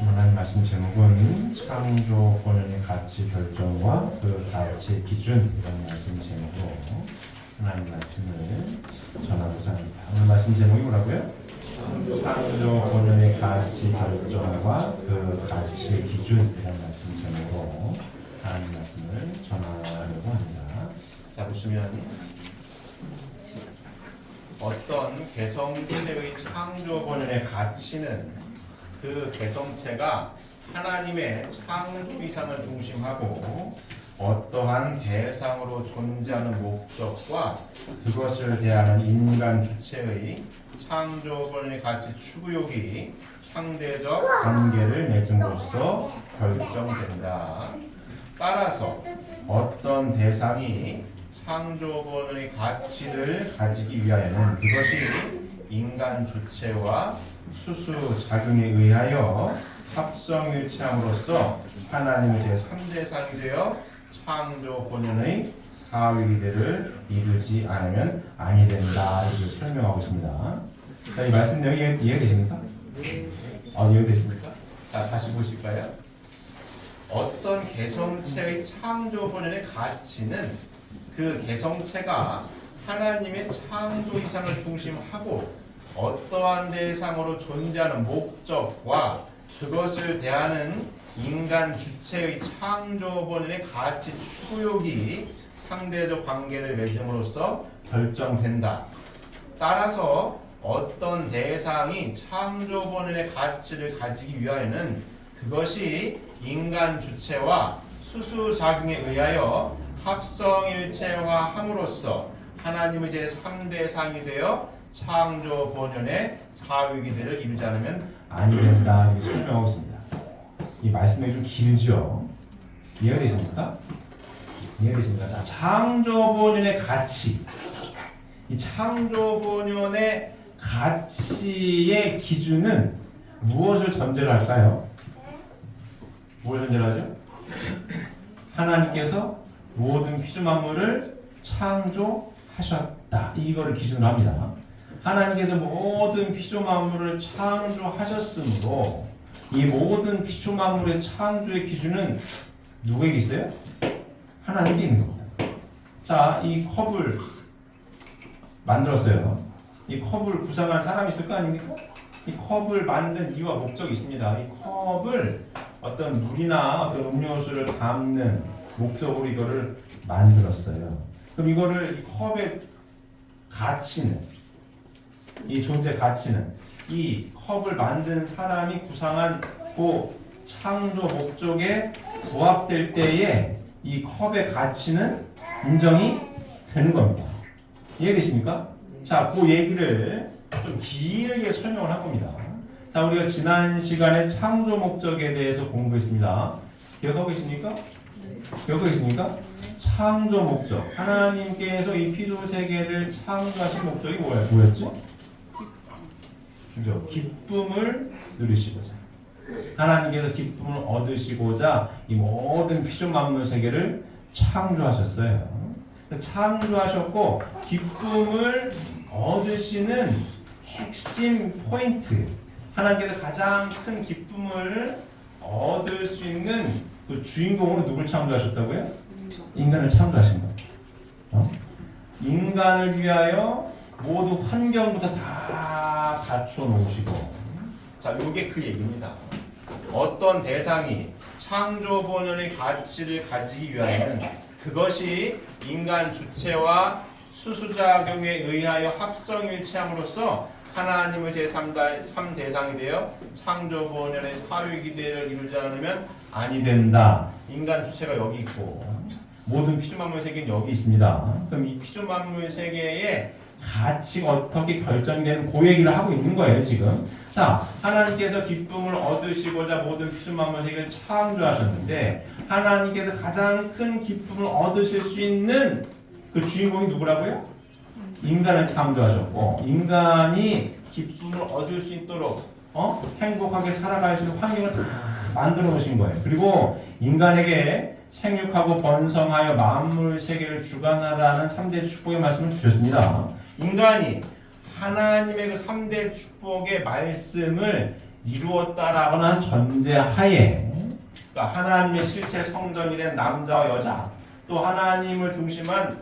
하나님 말씀 제목은 창조 본연의 가치 결정과 그 가치 기준 이런 말씀 제목으로 하나님 말씀을 전하고자 합니다. 오늘 말씀 제목이 뭐라고요? 창조 본연의 가치 결정과 그 가치 기준 이런 말씀 제목으로 하나님 말씀을 전하려고 합니다. 자, 보시면 어떤 개성체의 창조 본연의 가치는 그 개성체가 하나님의 창조 이상을 중심하고 어떠한 대상으로 존재하는 목적과 그것을 대하는 인간 주체의 창조 본연의 가치 추구욕이 상대적 관계를 맺음으로써 결정된다. 따라서 어떤 대상이 창조 본연의 가치를 가지기 위하여는 그것이 인간 주체와 수수 작용에 의하여 합성일체함으로써 하나님의 제3대상이 되어 창조 본연의 사위기대를 이루지 않으면 아니 된다. 이렇게 설명하고 있습니다. 자, 이 말씀 내용이 이해되십니까? 이해되십니까? 자, 다시 보실까요? 어떤 개성체의 창조 본연의 가치는 그 개성체가 하나님의 창조 이상을 중심하고 어떠한 대상으로 존재하는 목적과 그것을 대하는 인간 주체의 창조 본연의 가치 추구욕이 상대적 관계를 맺음으로써 결정된다. 따라서 어떤 대상이 창조 본연의 가치를 가지기 위하여는 그것이 인간 주체와 수수작용에 의하여 합성일체화함으로써 하나님의 제3대상이 되어 창조 본연의 사위기들을 이루지 않으면 아니 된다. 이렇게 설명하고 있습니다. 이 말씀이 좀 길죠? 이해되십니까? 이해되십니까? 자, 창조 본연의 가치. 이 창조 본연의 가치의 기준은 무엇을 전제로 할까요? 무엇을 전제로 하죠? 하나님께서 모든 피조 만물을 창조하셨다. 이거를 기준으로 합니다. 하나님께서 모든 피조 만물을 창조하셨으므로 이 모든 피조 만물의 창조의 기준은 누구에게 있어요? 하나님께 있는 겁니다. 자, 이 컵을 만들었어요. 이 컵을 구상한 사람이 있을 거 아닙니까? 이 컵을 만든 이유와 목적이 있습니다. 이 컵을 어떤 물이나 어떤 음료수를 담는 목적으로 이거를 만들었어요. 그럼 이거를 이 컵의 가치는, 이 존재 가치는 이 컵을 만든 사람이 구상한 그 창조 목적에 부합될 때에 이 컵의 가치는 인정이 되는 겁니다. 이해되십니까? 자, 그 얘기를 좀 길게 설명을 한 겁니다. 자, 우리가 지난 시간에 창조 목적에 대해서 공부했습니다. 기억하고 있습니까? 기억하고 있습니까? 창조 목적. 하나님께서 이 피조 세계를 창조하신 목적이 뭐였죠? 그죠? 기쁨을 누리시고자. 하나님께서 기쁨을 얻으시고자 이 모든 피조 만물 세계를 창조하셨어요. 창조하셨고 기쁨을 얻으시는 핵심 포인트. 하나님께서 가장 큰 기쁨을 얻을 수 있는 그 주인공으로 누굴 창조하셨다고요? 인간을 창조하신 거예요. 인간을 위하여 모든 환경부터 다 갖춰 놓으시고. 자, 요게 그 얘기입니다. 어떤 대상이 창조 본연의 가치를 가지기 위하여는 그것이 인간 주체와 수수작용에 의하여 합성일체함으로써 하나님의 제3대상이 되어 창조 본연의 사위기대를 이루지 않으면 아니 된다. 인간 주체가 여기 있고 모든 피조만물 세계는 여기 있습니다. 그럼 이 피조만물 세계의 가치가 어떻게 결정되는 그 얘기를 하고 있는 거예요, 지금. 자, 하나님께서 기쁨을 얻으시고자 모든 피조만물 세계를 창조하셨는데 하나님께서 가장 큰 기쁨을 얻으실 수 있는 그 주인공이 누구라고요? 인간을 창조하셨고 인간이 기쁨을 얻을 수 있도록 행복하게 살아갈 수 있는 환경을 다 만들어 놓으신 거예요. 그리고 인간에게 생육하고 번성하여 만물 세계를 주관하라는 3대 축복의 말씀을 주셨습니다. 인간이 하나님의 그 3대 축복의 말씀을 이루었다라고 하는 전제하에, 그러니까 하나님의 실체 성전이 된 남자와 여자, 또 하나님을 중심한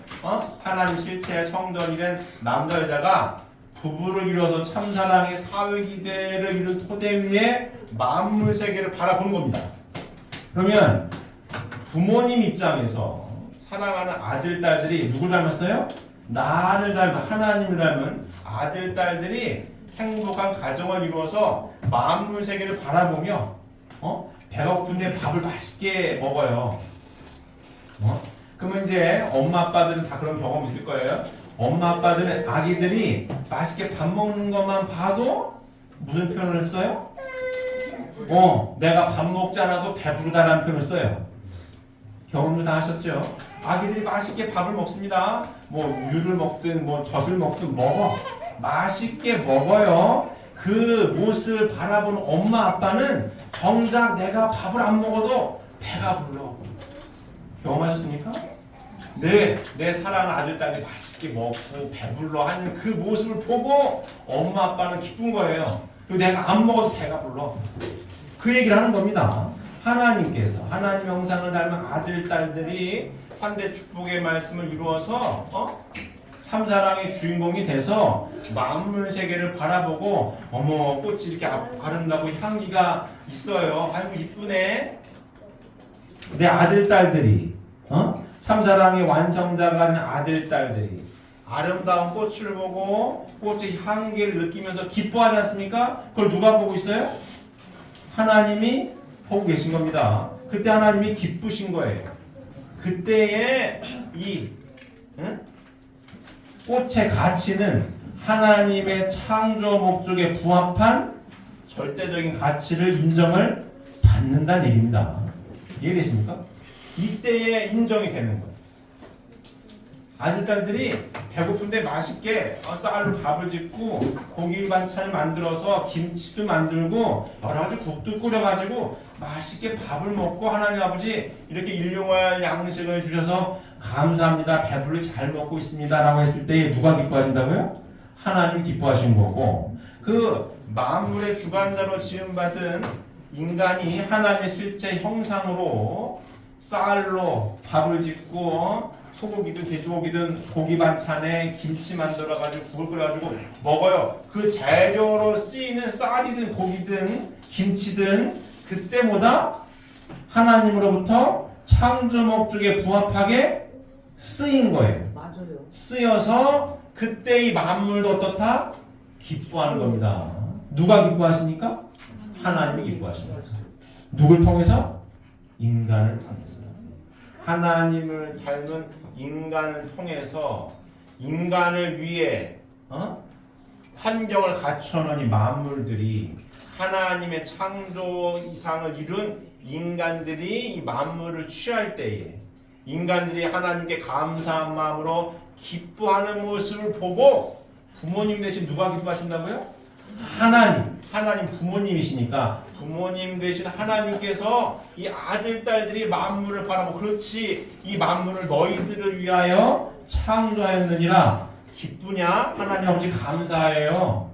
하나님 실체 성전이 된 남자 여자가 부부를 이뤄서 참사랑의 사회기대를 이룬 토대 위에 만물 세계를 바라보는 겁니다. 그러면 부모님 입장에서 사랑하는 아들, 딸들이 누굴 닮았어요? 나를 닮은, 하나님을 닮은 아들, 딸들이 행복한 가정을 이루어서 만물 세계를 바라보며 배가 고픈데 밥을 맛있게 먹어요. 그러면 이제 엄마 아빠들은 다 그런 경험 있을 거예요. 엄마 아빠들은 아기들이 맛있게 밥 먹는 것만 봐도 무슨 표현을 써요? 내가 밥 먹지 않아도 배부르다라는 표현을 써요. 경험도 다 하셨죠? 아기들이 맛있게 밥을 먹습니다. 뭐 우유를 먹든 뭐 젖을 먹든 먹어. 맛있게 먹어요. 그 모습을 바라보는 엄마 아빠는 정작 내가 밥을 안 먹어도 배가 불러. 경험하셨습니까? 내 사랑하는 아들, 딸이 맛있게 먹고 배불러 하는 그 모습을 보고 엄마 아빠는 기쁜 거예요. 그리고 내가 안 먹어도 배가 불러. 그 얘기를 하는 겁니다. 하나님께서 하나님 형상을 닮은 아들, 딸들이 3대 축복의 말씀을 이루어서 참사랑의 주인공이 돼서 만물 세계를 바라보고 어머 꽃이 이렇게 아름다고 향기가 있어요. 아이고 이쁘네. 내 아들, 딸들이 참사랑의 완성자가 된 아들, 딸들이 아름다운 꽃을 보고 꽃의 향기를 느끼면서 기뻐하지 않습니까? 그걸 누가 보고 있어요? 하나님이 보고 계신 겁니다. 그때 하나님이 기쁘신 거예요. 그때의 이 꽃의 가치는 하나님의 창조 목적에 부합한 절대적인 가치를 인정을 받는다는 얘기입니다. 이해되십니까? 이때에 인정이 되는 거예요. 아들, 딸들이 배고픈데 맛있게 쌀로 밥을 짓고 고기 반찬을 만들어서 김치도 만들고 여러 가지 국도 끓여가지고 맛있게 밥을 먹고 하나님 아버지 이렇게 일용할 양식을 주셔서 감사합니다. 배불리 잘 먹고 있습니다. 라고 했을 때 누가 기뻐하신다고요? 하나님 기뻐하신 거고, 그 만물의 주관자로 지음받은 인간이 하나님의 실제 형상으로 쌀로 밥을 짓고 소고기든 돼지고기든 고기 반찬에 김치 만들어가지고 국을 끓여가지고 먹어요. 그 재료로 쓰이는 쌀이든 고기든 김치든 그때보다 하나님으로부터 창조 목적에 부합하게 쓰인 거예요. 맞아요. 쓰여서 그때 이 만물도 어떻다? 기뻐하는 겁니다. 누가 기뻐하십니까? 하나님이 기뻐하십니다. 누굴 통해서? 인간을 통해서. 하나님을 닮은 인간을 통해서 인간을 위해 환경을 갖춰놓은 이 만물들이 하나님의 창조 이상을 이룬 인간들이 이 만물을 취할 때에 인간들이 하나님께 감사한 마음으로 기뻐하는 모습을 보고 부모님 대신 누가 기뻐하신다고요? 하나님 부모님이시니까 부모님 대신 하나님께서 이 아들, 딸들이 만물을 바라보고 그렇지 이 만물을 너희들을 위하여 창조하였느니라 기쁘냐? 하나님 아버지 감사해요.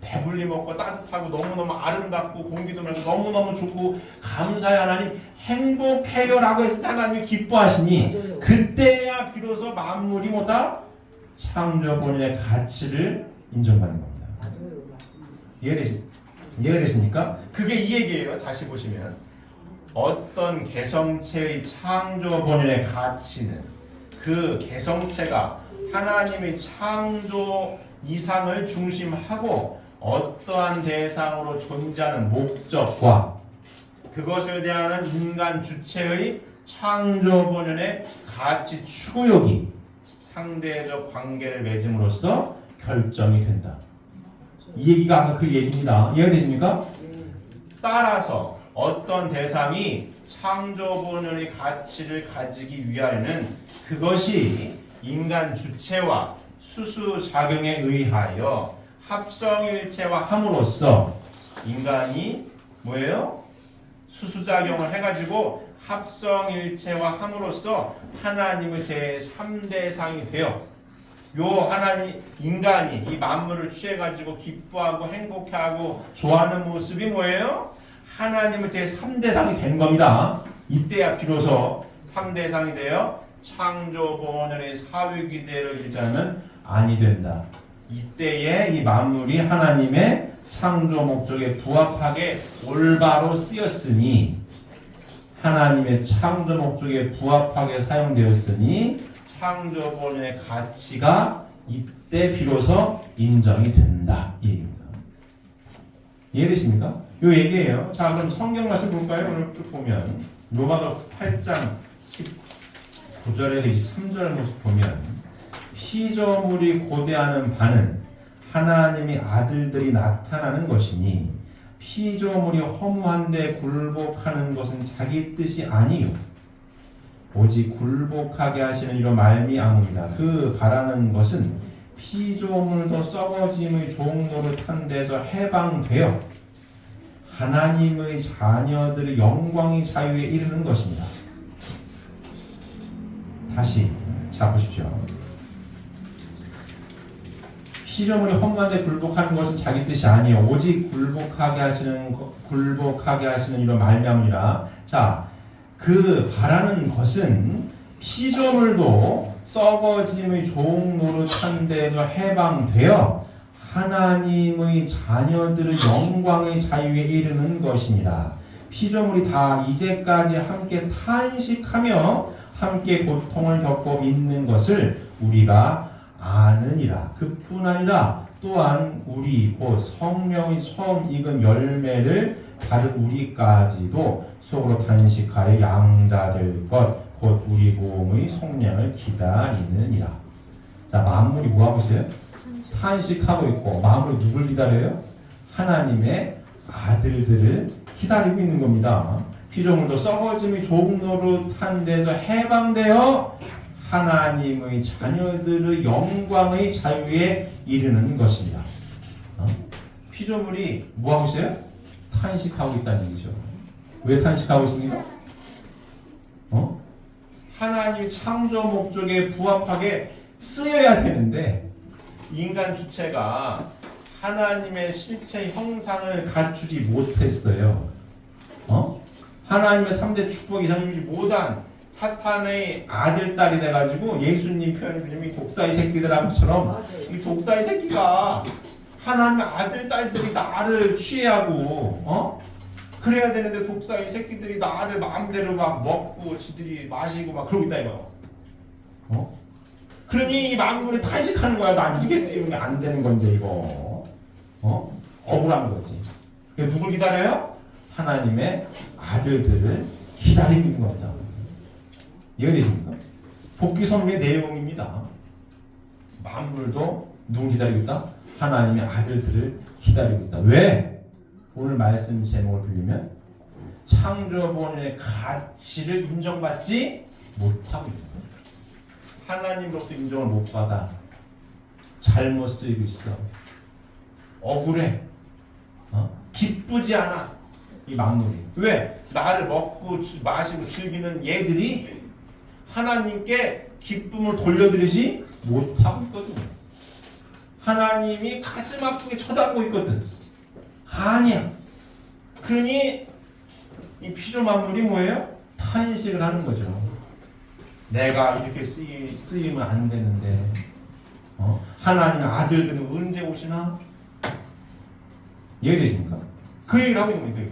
배불리 먹고 따뜻하고 너무너무 아름답고 공기도 맑고 너무너무 좋고 감사해 하나님 행복해요 라고 했을 때 하나님이 기뻐하시니 맞아요. 그때야 비로소 만물이 뭐다? 창조 본인의 가치를 인정받는 겁니다. 맞아요. 맞습니다. 이해가 되십니까? 그게 이 얘기예요. 다시 보시면 어떤 개성체의 창조 본인의 가치는 그 개성체가 하나님의 창조 이상을 중심하고 어떠한 대상으로 존재하는 목적과 그것을 대하는 인간 주체의 창조 본연의 가치 추구욕이 상대적 관계를 맺음으로써 결정이 된다. 이 얘기가 아까 그 얘기입니다. 이해가 되십니까? 따라서 어떤 대상이 창조 본연의 가치를 가지기 위하여는 그것이 인간 주체와 수수작용에 의하여 합성일체화 함으로써 인간이 뭐예요? 수수작용을 해가지고 합성일체화 함으로써 하나님의 제3대상이 되어 요 하나님 인간이 이 만물을 취해가지고 기뻐하고 행복해하고 좋아하는 모습이 뭐예요? 하나님은 제 3대상이 된 겁니다. 이때야 비로소 3대상이 되어 창조본연의 사위기대를 유지하면 아니 된다. 이때에 이 만물이 하나님의 창조 목적에 부합하게 올바로 쓰였으니 하나님의 창조 목적에 부합하게 사용되었으니 창조본연의 가치가 이때 비로소 인정이 된다. 이 얘기입니다. 이해되십니까? 요 얘기예요. 자, 그럼 성경 말씀 볼까요? 오늘 쭉 보면 로마서 8장 19절에서 23절 모습 보면 피조물이 고대하는 바는 하나님의 아들들이 나타나는 것이니 피조물이 허무한데 굴복하는 것은 자기 뜻이 아니요 오직 굴복하게 하시는 이로 말미암음이다. 그 바라는 것은 피조물도 썩어짐의 종노릇한 데서 해방되어 하나님의 자녀들의 영광의 자유에 이르는 것입니다. 다시 자 보십시오. 피조물이 허무한데 굴복하는 것은 자기 뜻이 아니요 오직 굴복하게 하시는 이로 말미암으니라. 자, 그 바라는 것은 피조물도 썩어짐의 종노릇한 데서 해방되어 하나님의 자녀들의 영광의 자유에 이르는 것입니다. 피조물이 다 이제까지 함께 탄식하며 함께 고통을 겪고 있는 것을 우리가 아느니라. 그뿐 아니라 또한 우리 곧 성령이 처음 익은 열매를 받은 우리까지도 속으로 탄식하여 양자될 것 곧 우리 몸의 속량을 기다리느니라. 자, 만물이 뭐하고 있어요? 탄식하고 있고 만물이 누굴 기다려요? 하나님의 아들들을 기다리고 있는 겁니다. 피조물도 썩어짐이 종노릇한 데서 해방되어 하나님의 자녀들의 영광의 자유에 이르는 것입니다. 피조물이 뭐하고 있어요? 탄식하고 있다는 얘기죠. 왜 탄식하고 있습니까? 하나님의 창조 목적에 부합하게 쓰여야 되는데 인간 주체가 하나님의 실체 형상을 갖추지 못했어요. 하나님의 3대 축복이 전유지 못한 사탄의 아들, 딸이 돼가지고 예수님 표현이 독사의 새끼들처럼 이 독사의 새끼가 하나님의 아들, 딸들이 나를 취해하고 그래야 되는데 독사의 새끼들이 나를 마음대로 막 먹고 지들이 마시고 막 그러고 있다 이거. 그러니 이 만물이 탄식하는 거야. 나 이게 쓰이면 안 되는 건지 이거. 억울한 거지. 누굴 기다려요? 하나님의 아들들을 기다리고 있는 겁니다. 이해되십니까? 복귀 선언의 내용입니다. 만물도 누굴 기다리고 있다? 하나님의 아들들을 기다리고 있다. 왜? 오늘 말씀 제목을 빌리면 창조본의 가치를 인정받지 못하고 있다. 하나님으로부터 인정을 못 받아. 잘못 쓰이고 있어. 억울해. 기쁘지 않아. 이 만물이. 왜? 나를 먹고 마시고 즐기는 얘들이 하나님께 기쁨을 돌려드리지 못하고 있거든요. 하나님이 가슴 아프게 쳐다보고 있거든. 아니야. 그러니 이 피조 만물이 뭐예요? 탄식을 하는 거죠. 내가 이렇게 쓰이면 안 되는데 하나님 아들들은 언제 오시나? 이해되십니까? 그 얘기를 하고 있는 거예요.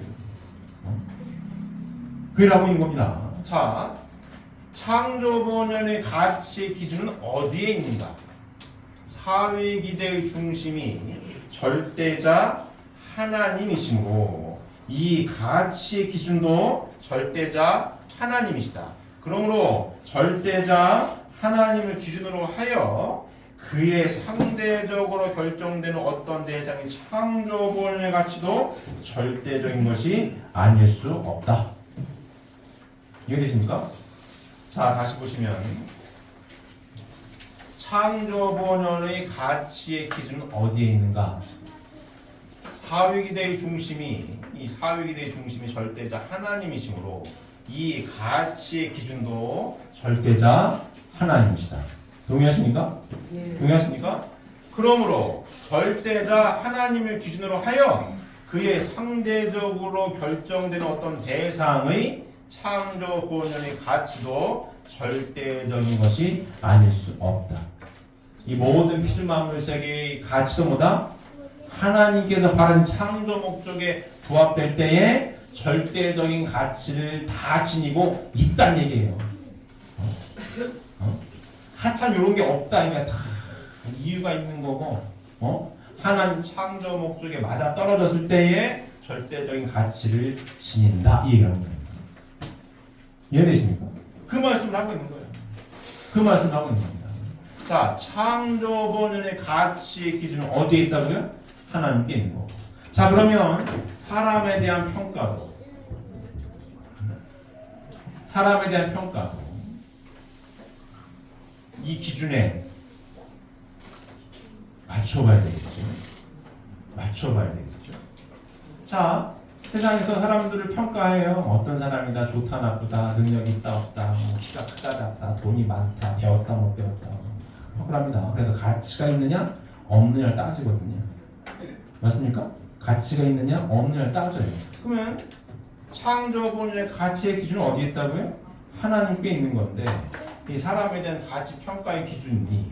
그 얘기를 하고 있는 겁니다. 자, 창조본연의 가치의 기준은 어디에 있는가? 사회기대의 중심이 절대자 하나님이시므로 이 가치의 기준도 절대자 하나님이시다. 그러므로 절대자 하나님을 기준으로 하여 그의 상대적으로 결정되는 어떤 대상의 창조본의 가치도 절대적인 것이 아닐 수 없다. 이해되십니까? 자, 다시 보시면 창조본연의 가치의 기준은 어디에 있는가? 사회기대의 중심이 절대자 하나님이시므로 이 가치의 기준도 절대자 하나님이시다. 동의하십니까? 예. 동의하십니까? 그러므로 절대자 하나님을 기준으로 하여 그의 상대적으로 결정되는 어떤 대상의 창조 본연의 가치도 절대적인 것이 아닐 수 없다. 이 모든 피조물 만물 세계의 가치도 뭐다? 하나님께서 바른 창조 목적에 부합될 때에 절대적인 가치를 다 지니고 있다는 얘기예요. 하찮 이런 게 없다. 그러니까 다 이유가 있는 거고, 하나님 창조 목적에 맞아 떨어졌을 때에 절대적인 가치를 지닌다. 이 얘기하는 거예요. 이해되십니까? 그 말씀을 하고 있는 거예요. 그 말씀을 하고 있는 겁니다. 자, 창조 본연의 가치의 기준은 어디에 있다고요? 하나님께 있는 거고. 자, 그러면 사람에 대한 평가도 이 기준에 맞춰봐야 되겠죠. 자, 세상에서 사람들을 평가해요. 어떤 사람이다, 좋다, 나쁘다, 능력이 있다, 없다, 뭐 키가 크다, 작다, 돈이 많다, 배웠다, 못 배웠다. 평가를 합니다. 그래서 가치가 있느냐, 없느냐를 따지거든요. 맞습니까? 가치가 있느냐, 없느냐를 따져요. 그러면 창조 본연의 가치의 기준은 어디에 있다고요? 하나님께 있는 건데, 이 사람에 대한 가치 평가의 기준이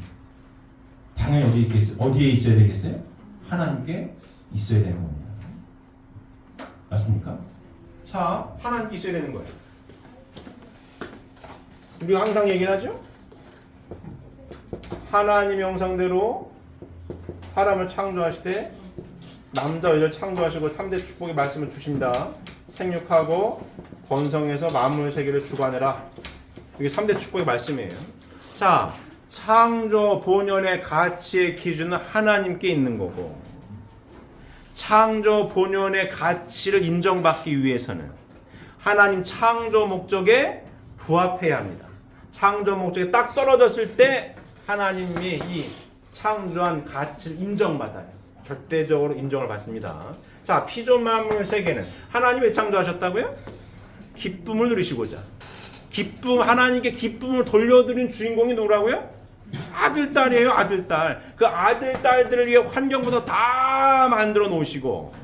당연히 어디에 있어야 되겠어요? 하나님께 있어야 되는 겁니다. 맞습니까? 자, 하나님께 있어야 되는 거예요. 우리가 항상 얘기를 하죠? 하나님의 형상대로 사람을 창조하시되 남자 여자를 창조하시고 3대 축복의 말씀을 주십니다. 생육하고 번성해서 만물 세계를 주관해라. 이게 3대 축복의 말씀이에요. 자, 창조 본연의 가치의 기준은 하나님께 있는 거고, 창조 본연의 가치를 인정받기 위해서는 하나님 창조 목적에 부합해야 합니다. 창조 목적에 딱 떨어졌을 때 하나님이 이 창조한 가치를 인정받아요. 절대적으로 인정을 받습니다. 자, 피조 만물 세계는 하나님이 왜 창조하셨다고요? 기쁨을 누리시고자. 하나님께 기쁨을 돌려드린 주인공이 누구라고요? 아들, 딸이에요. 아들, 딸. 그 아들, 딸들을 위해 환경부터 다 만들어 놓으시고,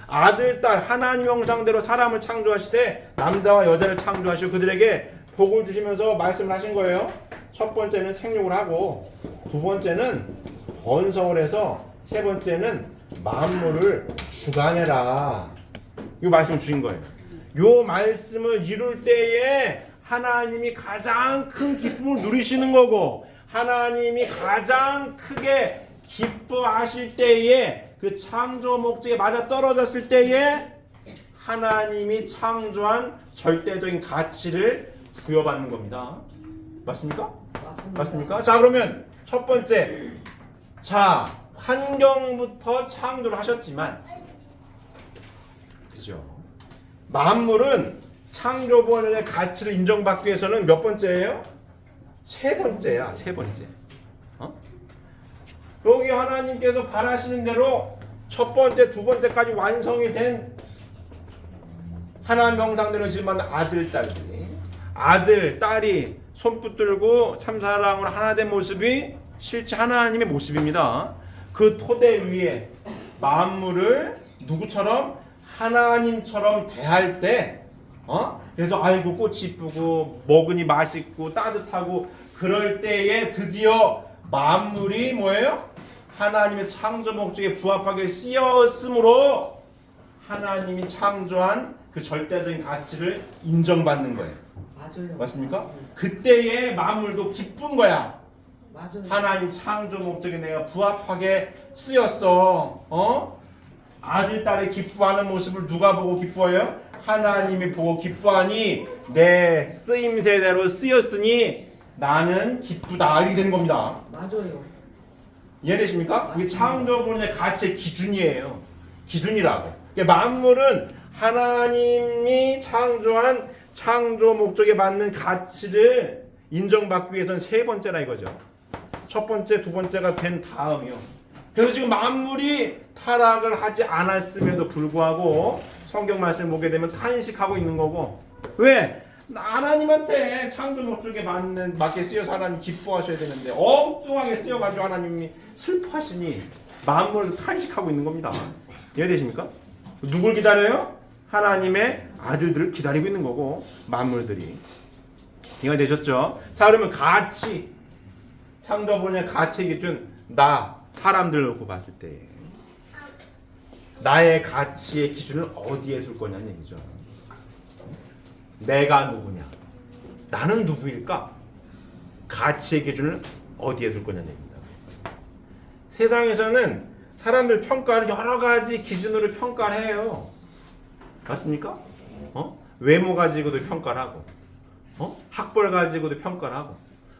아들, 딸, 하나님 형상대로 사람을 창조하시되 남자와 여자를 창조하시고 그들에게 복을 주시면서 말씀을 하신 거예요. 첫 번째는 생육을 하고, 두 번째는 번성을 해서, 세 번째는 만물을 주관해라. 이 말씀을 주신 거예요. 이 말씀을 이룰 때에 하나님이 가장 큰 기쁨을 누리시는 거고, 하나님이 가장 크게 기뻐하실 때에, 그 창조 목적에 맞아 떨어졌을 때에 하나님이 창조한 절대적인 가치를 부여받는 겁니다. 맞습니까? 맞습니까? 자, 그러면 첫 번째, 자, 환경부터 창조를 하셨지만, 그죠? 만물은 창조 본연의 가치를 인정받기 위해서는 몇 번째예요? 세 번째야, 세 번째. 여기 하나님께서 바라시는 대로 첫 번째, 두 번째까지 완성이 된 하나님 형상대로 지은 아들, 딸들이, 아들, 딸이 손붙들고 참사랑으로 하나 된 모습이 실제 하나님의 모습입니다. 그 토대 위에 만물을 누구처럼? 하나님처럼 대할 때, 그래서 아이고 꽃이 이쁘고 먹으니 맛있고 따뜻하고 그럴 때에 드디어 만물이 뭐예요? 하나님의 창조 목적에 부합하게 쓰였으므로 하나님이 창조한 그 절대적인 가치를 인정받는 거예요. 맞아요. 맞습니까? 그때의 만물도 기쁜 거야. 맞아요. 하나님 창조 목적에 내가 부합하게 쓰였어. 아들, 딸이 기뻐하는 모습을 누가 보고 기뻐해요? 하나님이 보고 기뻐하니 내 쓰임새대로 쓰였으니 나는 기쁘다. 이렇게 되는 겁니다. 맞아요. 이해되십니까? 이게 창조 본연의 가치의 기준이에요. 기준이라고. 만물은 하나님이 창조한 창조 목적에 맞는 가치를 인정받기 위해서는 세 번째라 이거죠. 첫 번째, 두 번째가 된 다음이요. 그래서 지금 만물이 타락을 하지 않았음에도 불구하고 성경 말씀을 보게 되면 탄식하고 있는 거고, 왜? 하나님한테 창조 목적에 맞게 쓰여서 하나님 기뻐하셔야 되는데 엉뚱하게 쓰여가지고 하나님이 슬퍼하시니 만물을 탄식하고 있는 겁니다. 이해되십니까? 누굴 기다려요? 하나님의 아들들을 기다리고 있는 거고 만물들이. 이해가 되셨죠? 자, 그러면 가치, 창조본의 가치 기준, 나 사람들을 놓고 봤을 때 나의 가치의 기준을 어디에 둘 거냐는 얘기죠. 내가 누구냐? 나는 누구일까? 가치의 기준을 어디에 둘 거냐는 얘기입니다. 세상에서는 사람들 평가를 여러 가지 기준으로 평가를 해요. 맞습니까? 외모 가지고도 평가를 하고, 학벌 가지고도 평가를 하고,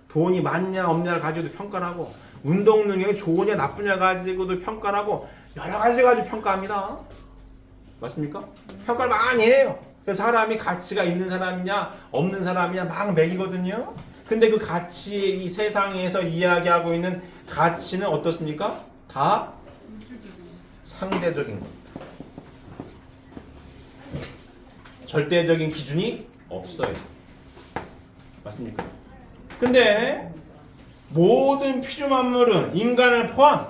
돈이 많냐 없냐를 가지고도 평가를 하고, 운동 능력이 좋으냐 나쁘냐 가지고도 평가를 하고, 여러 가지 가지고 평가합니다. 맞습니까? 평가를 많이 해요. 그래서 사람이 가치가 있는 사람이냐 없는 사람이냐 막 매기거든요. 근데 그 가치, 이 세상에서 이야기하고 있는 가치는 어떻습니까? 다 상대적인 겁니다. 절대적인 기준이 없어요. 맞습니까? 근데 모든 피조 만물은 인간을 포함,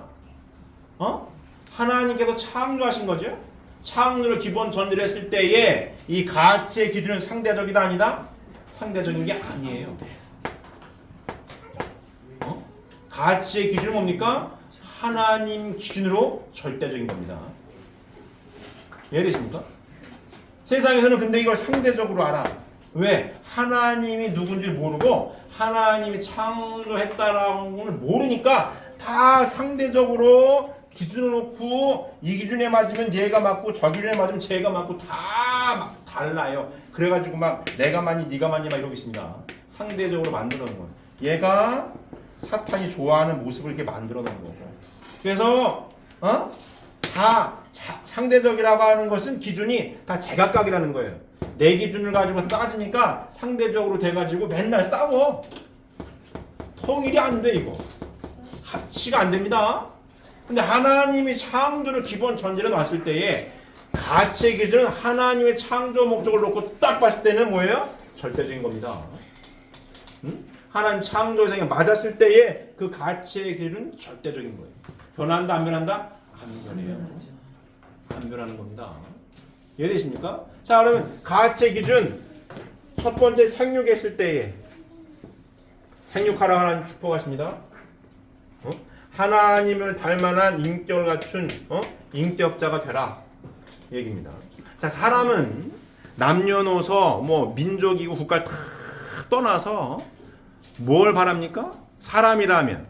하나님께서 창조하신 거죠. 창조를 기본 전제로 했을 때에 이 가치의 기준은 상대적이다 아니다? 상대적인 게 아니에요. 가치의 기준은 뭡니까? 하나님 기준으로 절대적인 겁니다. 이해되십니까? 세상에서는 근데 이걸 상대적으로 알아. 왜? 하나님이 누군지 모르고 하나님이 창조했다라는 걸 모르니까 다 상대적으로 기준을 놓고 이 기준에 맞으면 얘가 맞고 저 기준에 맞으면 쟤가 맞고 다 막 달라요. 그래가지고 막 내가 맞니 네가 맞니 막 이러고 있습니다. 상대적으로 만들어 놓은 거예요. 얘가 사탄이 좋아하는 모습을 이렇게 만들어 놓은 거고. 그래서 다 상대적이라고 하는 것은 기준이 다 제각각이라는 거예요. 내 기준을 가지고 따지니까 상대적으로 돼가지고 맨날 싸워. 통일이 안 돼 이거. 합치가 안 됩니다. 근데 하나님이 창조를 기본 전제로 놨을 때에 가치의 기준은 하나님의 창조 목적을 놓고 딱 봤을 때는 뭐예요? 절대적인 겁니다. 하나님 창조 세상에 맞았을 때에 그 가치의 기준은 절대적인 거예요. 변한다 안 변한다? 안 변해요. 안 변하는 겁니다. 이해되십니까? 자, 그러면 가치의 기준 첫 번째 생육했을 때에 생육하라 하나님 축복하십니다. 하나님을 닮아난 인격을 갖춘 인격자가 되라 얘기입니다. 자, 사람은 남녀노소 뭐 민족이고 국가를 다 떠나서 뭘 바랍니까? 사람이라면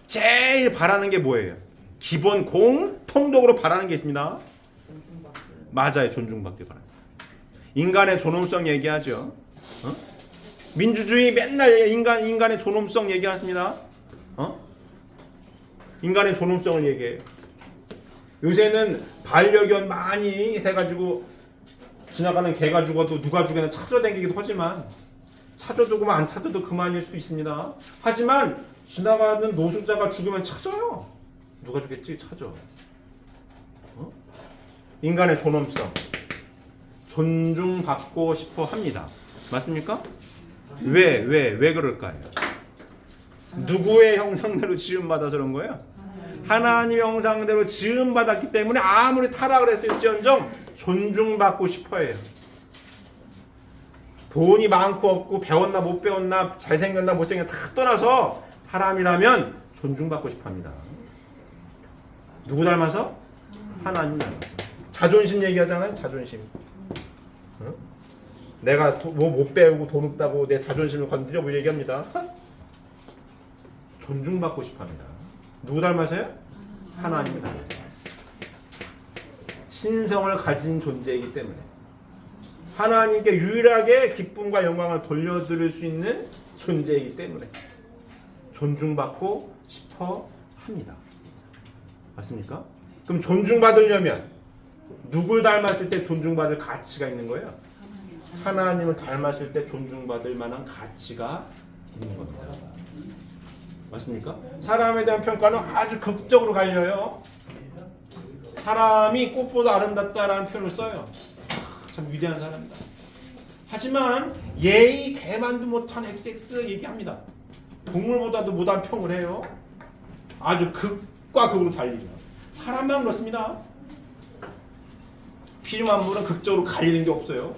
제일 바라는 게 뭐예요? 기본 공통적으로 바라는 게 있습니다. 맞아요. 존중받기 바랍니다. 인간의 존엄성 얘기하죠. 민주주의 맨날 인간의 존엄성 얘기하십니다. 인간의 존엄성을 얘기해요. 요새는 반려견 많이 돼가지고 지나가는 개가 죽어도 누가 죽여는 찾아다니기도 하지만 찾아두고만 안 찾아도 그만일 수도 있습니다. 하지만 지나가는 노숙자가 죽으면 찾아요. 누가 죽였지? 찾아. 인간의 존엄성 존중받고 싶어 합니다. 맞습니까? 왜 그럴까요? 누구의 형상대로 지음받아서 그런 거예요? 하나님의 형상대로 지음받았기 때문에 아무리 타락을 했을지언정 존중받고 싶어해요. 돈이 많고 없고 배웠나 못 배웠나 잘생겼나 못생겼나 다 떠나서 사람이라면 존중받고 싶어합니다. 누구 닮아서? 하나님 닮아서. 자존심 얘기하잖아요. 자존심. 내가 뭐 못 배우고 돈 없다고 내 자존심을 건드려 뭐 얘기합니다. 존중받고 싶어합니다. 누구 닮아서요? 하나님을 닮아서. 신성을 가진 존재이기 때문에 하나님께 유일하게 기쁨과 영광을 돌려드릴 수 있는 존재이기 때문에 존중받고 싶어 합니다. 맞습니까? 그럼 존중받으려면 누굴 닮았을 때 존중받을 가치가 있는 거예요? 하나님을 닮았을 때 존중받을 만한 가치가 있는 겁니다. 맞습니까? 사람에 대한 평가는 아주 극적으로 갈려요. 사람이 꽃보다 아름답다라는 표현을 써요. 참 위대한 사람이다. 하지만 예의 개만도 못한 XX 얘기합니다. 동물보다도 못한 평을 해요. 아주 극과 극으로 달리죠. 사람만 그렇습니다. 피조만물은 극적으로 갈리는 게 없어요.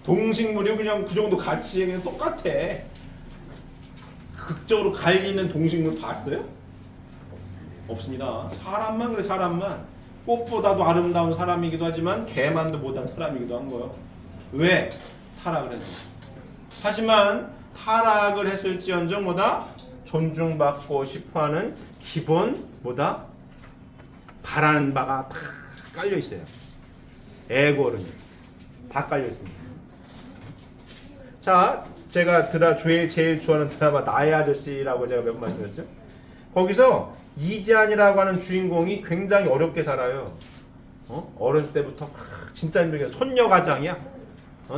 동식물이 그냥 그 정도 가치에 그냥 똑같아. 극적으로 갈리는 동식물 봤어요? 없습니다. 사람만 그래. 사람만 꽃보다도 아름다운 사람이기도 하지만 개만도 못한 사람이기도 한 거예요. 왜? 타락을 했어. 하지만 타락을 했을지언정 뭐다? 존중받고 싶어하는 기본 뭐다? 바라는 바가 다 깔려 있어요. 에고는 다 깔려 있습니다. 자, 제가 제일 좋아하는 드라마 나의 아저씨라고 제가 몇 번 말씀드렸죠. 거기서 이지안이라고 하는 주인공이 굉장히 어렵게 살아요. 어렸을 때부터 진짜 힘들게 손녀 가장이야.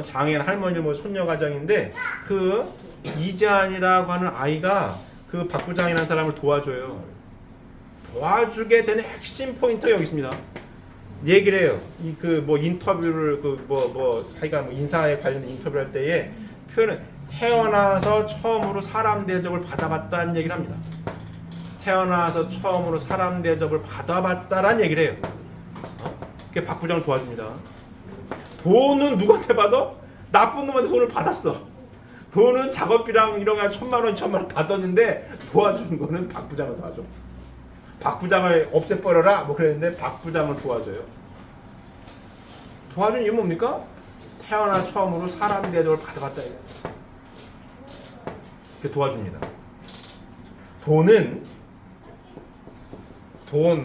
장애인 할머니 뭐 손녀 가장인데 그 이지안이라고 하는 아이가 그 박 부장이라는 사람을 도와줘요. 도와주게 되는 핵심 포인트가 여기 있습니다. 얘기를 해요. 이 그 뭐 인터뷰를 하여간 뭐 인사에 관련된 인터뷰를 할 때에 표현은 태어나서 처음으로 사람 대접을 받아봤다는 얘기를 합니다. 태어나서 처음으로 사람 대접을 받아봤다라는 얘기를 해요. 그게 박 부장을 도와줍니다. 돈은 누구한테 받아? 나쁜 놈한테 돈을 받았어. 돈은 작업비랑 이런 거 1,000만 원 받았는데 도와주는 거는 박 부장을 도와줘. 박 부장을 없애버려라 뭐 그랬는데 박 부장을 도와줘요. 도와준 이유 뭡니까? 태어나 처음으로 사람 대접을 받아봤다. 이렇게 도와줍니다. 돈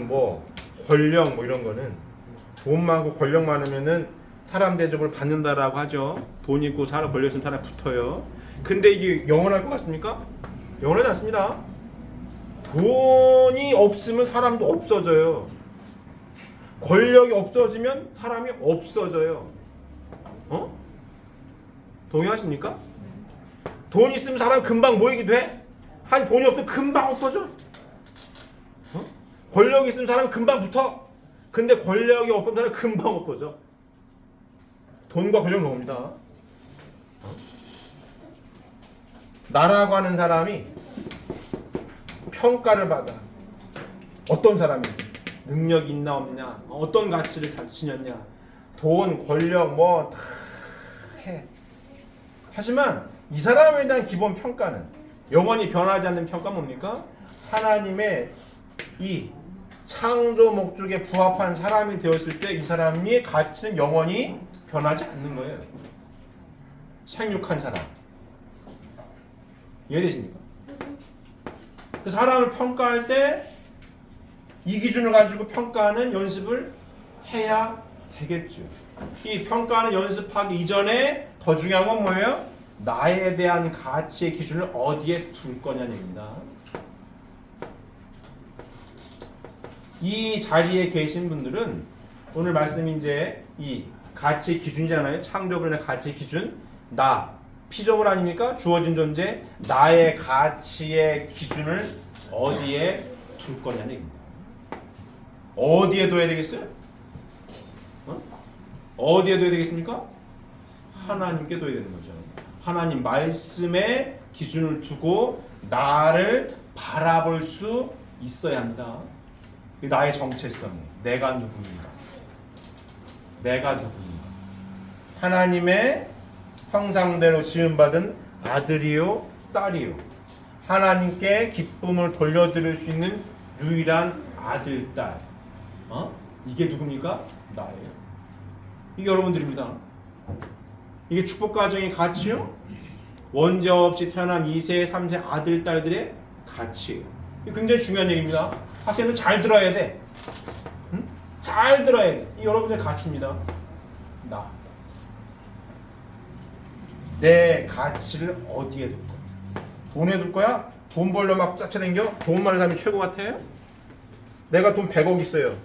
뭐 권력 뭐 이런 거는 돈 많고 권력 많으면은 사람 대접을 받는다라고 하죠. 돈 있고 사람 권력 있으면 사람 붙어요. 근데 이게 영원할 것 같습니까? 영원하지 않습니다. 돈이 없으면 사람도 없어져요. 권력이 없어지면 사람이 없어져요. 동의하십니까? 돈 있으면 사람 금방 모이기도 해. 한 돈이 없으면 금방 없어져. 권력이 있으면 사람 금방 붙어. 근데 권력이 없으면 사람 금방 없어져. 돈과 권력은 뭡니다. 나라고 하는 사람이 평가를 받아. 어떤 사람인지 능력이 있나 없냐, 어떤 가치를 잘 지녔냐, 돈, 권력 뭐 다 해. 하지만 이 사람에 대한 기본 평가는 영원히 변하지 않는 평가 뭡니까? 하나님의 이 창조 목적에 부합한 사람이 되었을 때 이 사람의 가치는 영원히 변하지 않는 거예요. 생육한 사람. 이해되십니까? 그 사람을 평가할 때 이 기준을 가지고 평가하는 연습을 해야 되겠죠. 이 평가하는 연습하기 이전에 더 중요한 건 뭐예요? 나에 대한 가치의 기준을 어디에 둘 거냐는 얘기입니다. 이 자리에 계신 분들은 오늘 말씀이 이제 이 가치 기준이잖아요. 창조론의 가치 기준. 나. 피조물 아닙니까? 주어진 존재. 나의 가치의 기준을 어디에 둘 거냐는 얘기입니다. 어디에 둬야 되겠어요? 어디에 둬야 되겠습니까? 하나님께 둬야 되는 거죠. 하나님 말씀에 기준을 두고 나를 바라볼 수 있어야 합니다. 나의 정체성, 내가 누구인가? 내가 누구인가? 하나님의 형상대로 지음받은 아들이요, 딸이요. 하나님께 기쁨을 돌려드릴 수 있는 유일한 아들, 딸. 이게 누굽니까? 나예요. 이게 여러분들입니다. 이게 축복가정의 가치요? 원죄 없이 태어난 2세, 3세 아들, 딸들의 가치예요. 이게 굉장히 중요한 얘기입니다. 학생들 잘 들어야 돼. 응? 잘 들어야 돼. 이 여러분들의 가치입니다. 나. 내 가치를 어디에 둘 거야? 돈에 둘 거야? 돈 벌려 막 쫓아다녀? 돈 많은 사람이 최고 같아요? 내가 돈 100억 있어요.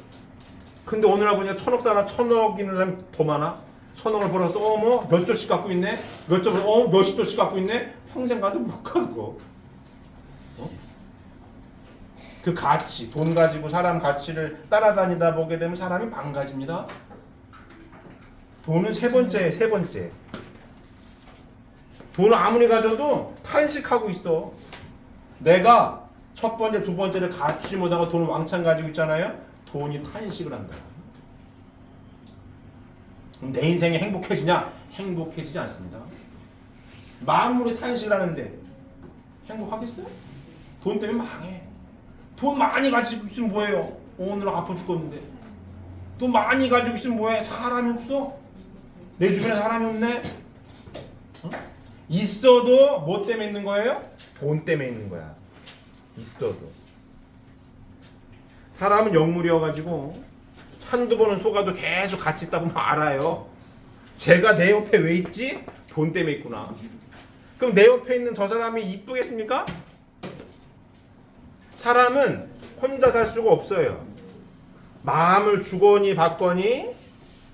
근데 어느 날 보니까 1,000억 사람, 1,000억 있는 사람이 더 많아. 1,000억을 벌어서 어머 몇 조씩 갖고 있네. 몇 조, 몇십 조씩 갖고 있네. 평생 가도 못 가고. 그 가치, 돈 가지고 사람 가치를 따라다니다 보게 되면 사람이 망가집니다. 돈은 세 번째에 세 번째. 돈을 아무리 가져도 탄식하고 있어. 내가 첫 번째, 두 번째를 갖추지 못하고 돈을 왕창 가지고 있잖아요. 돈이 탄식을 한다. 내 인생이 행복해지냐? 행복해지지 않습니다. 마음으로 탄식을 하는데 행복하겠어요? 돈 때문에 망해. 돈 많이 가지고 있으면 뭐예요? 오늘 아파 죽겠는데. 돈 많이 가지고 있으면 뭐해? 사람이 없어? 내 주변에 사람이 없네? 어? 있어도 뭐 때문에 있는 거예요? 돈 때문에 있는 거야. 있어도. 사람은 영물이어가지고 한두 번은 속아도 계속 같이 있다 보면 알아요. 제가 내 옆에 왜 있지? 돈 때문에 있구나. 그럼 내 옆에 있는 저 사람이 이쁘겠습니까? 사람은 혼자 살 수가 없어요. 마음을 주거니 받거니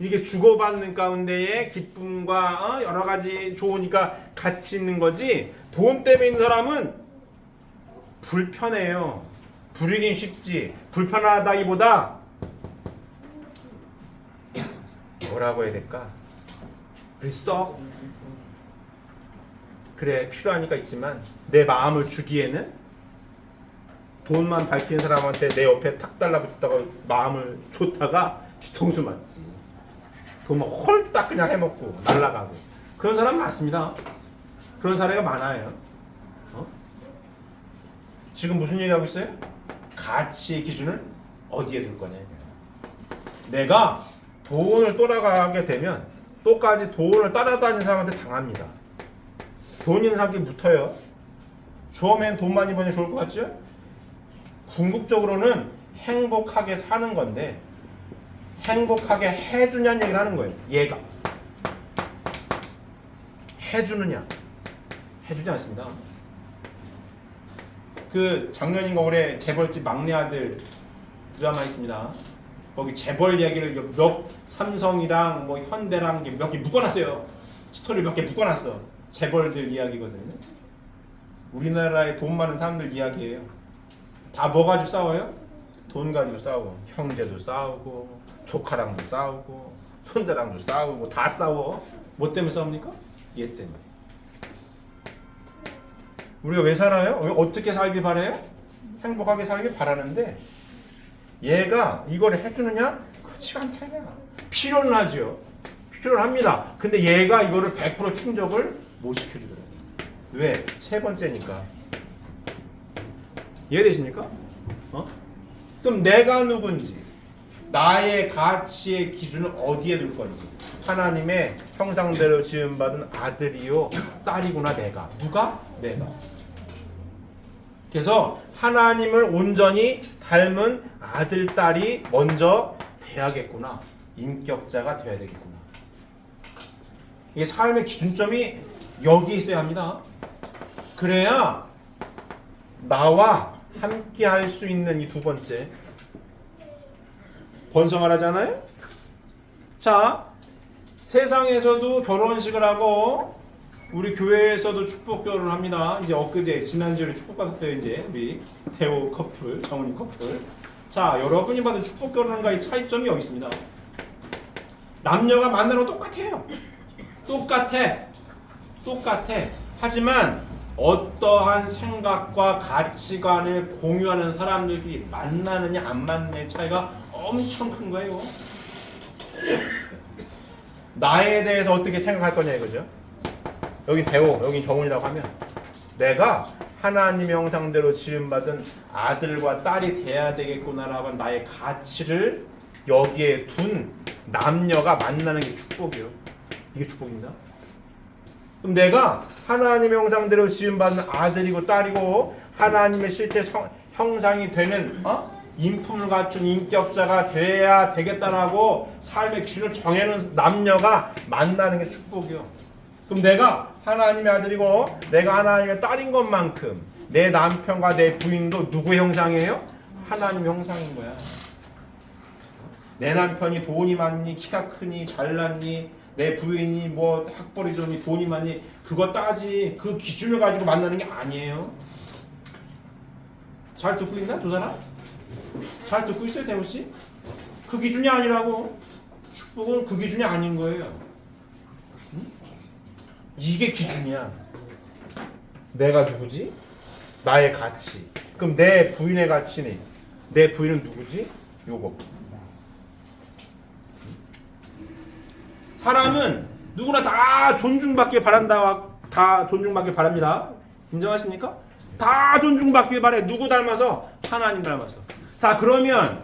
이게 주고받는 가운데에 기쁨과 여러 가지 좋으니까 같이 있는 거지. 돈 때문에 있는 사람은 불편해요. 부리긴 쉽지. 불편하다기보다 뭐라고 해야 될까? 글쎄 그래 필요하니까 있지만 내 마음을 주기에는 돈만 밝히는 사람한테 내 옆에 탁 달라붙다가 마음을 줬다가 뒤통수 맞지. 돈만 홀딱 그냥 해먹고 날라가고 그런 사람 많습니다. 그런 사례가 많아요. 지금 무슨 얘기하고 있어요? 가치의 기준을 어디에 둘 거냐. 내가 돈을 따라가게 되면 똑같이 돈을 따라다니는 사람한테 당합니다. 돈 있는 사람이 붙어요. 처음엔 돈 많이 버니 좋을 것 같죠? 궁극적으로는 행복하게 사는 건데 행복하게 해주냐는 얘기를 하는 거예요. 얘가 해주느냐? 해주지 않습니다. 그 작년인가 올해 재벌집 막내 아들 드라마 있습니다. 거기 재벌 이야기를 삼성이랑 뭐 현대랑 몇 개 묶어놨어요. 스토리를 몇 개 묶어놨어. 재벌들 이야기거든요. 우리나라에 돈 많은 사람들 이야기예요. 다 뭐 가지고 싸워요? 돈 가지고 싸워. 형제도 싸우고 조카랑도 싸우고 손자랑도 싸우고 다 싸워. 뭐 때문에 싸웁니까? 얘 때문에. 우리가 왜 살아요? 어떻게 살길 바라요? 행복하게 살길 바라는데 얘가 이걸 해주느냐? 그렇지가 않다 이거야. 필요는 하죠. 필요는 합니다. 근데 얘가 이거를 100% 충족을 못 시켜주더라고요. 왜? 세 번째니까. 이해되십니까? 그럼 내가 누군지 나의 가치의 기준을 어디에 둘 건지 하나님의 형상대로 지음받은 아들이요 딸이구나 내가. 누가? 내가. 그래서 하나님을 온전히 닮은 아들, 딸이 먼저 돼야겠구나. 인격자가 돼야 되겠구나. 이게 삶의 기준점이 여기에 있어야 합니다. 그래야 나와 함께 할 수 있는 이 두 번째 번성을 하잖아요. 자, 세상에서도 결혼식을 하고 우리 교회에서도 축복 결혼을 합니다. 이제 엊그제 지난주에 축복받았어요. 이제 우리 대호 커플, 정훈이 커플. 자, 여러분이 받은 축복 결혼과의 차이점이 여기 있습니다. 남녀가 만나는 거 똑같아요. 똑같아. 하지만 어떠한 생각과 가치관을 공유하는 사람들끼리 만나느냐 안 만나느냐의 차이가 엄청 큰 거예요. 나에 대해서 어떻게 생각할 거냐 이거죠. 여기 대호, 여기 정훈이라고 하면 내가 하나님의 형상대로 지음받은 아들과 딸이 돼야 되겠구나라고 하는 나의 가치를 여기에 둔 남녀가 만나는 게 축복이에요. 이게 축복입니다. 그럼 내가 하나님의 형상대로 지음받은 아들이고 딸이고 하나님의 실제 형상이 되는 인품을 갖춘 인격자가 돼야 되겠다라고 삶의 기준을 정해놓은 남녀가 만나는 게 축복이요. 그럼 내가 하나님의 아들이고 내가 하나님의 딸인 것만큼 내 남편과 내 부인도 누구의 형상이에요? 하나님의 형상인 거야. 내 남편이 돈이 많니 키가 크니 잘났니 내 부인이 뭐 학벌이 좋니 돈이 많니 그거 따지 그 기준을 가지고 만나는 게 아니에요. 잘 듣고 있나 두 사람? 잘 듣고 있어요 대호씨? 그 기준이 아니라고. 축복은 그 기준이 아닌 거예요. 응? 이게 기준이야. 내가 누구지? 나의 가치. 그럼 내 부인의 가치니 내 부인은 누구지? 요거. 사람은 누구나 다 존중받길 바란다. 다 존중받길 바랍니다. 인정하십니까? 다 존중받길 바래. 누구 닮아서? 하나님 닮아서. 자, 그러면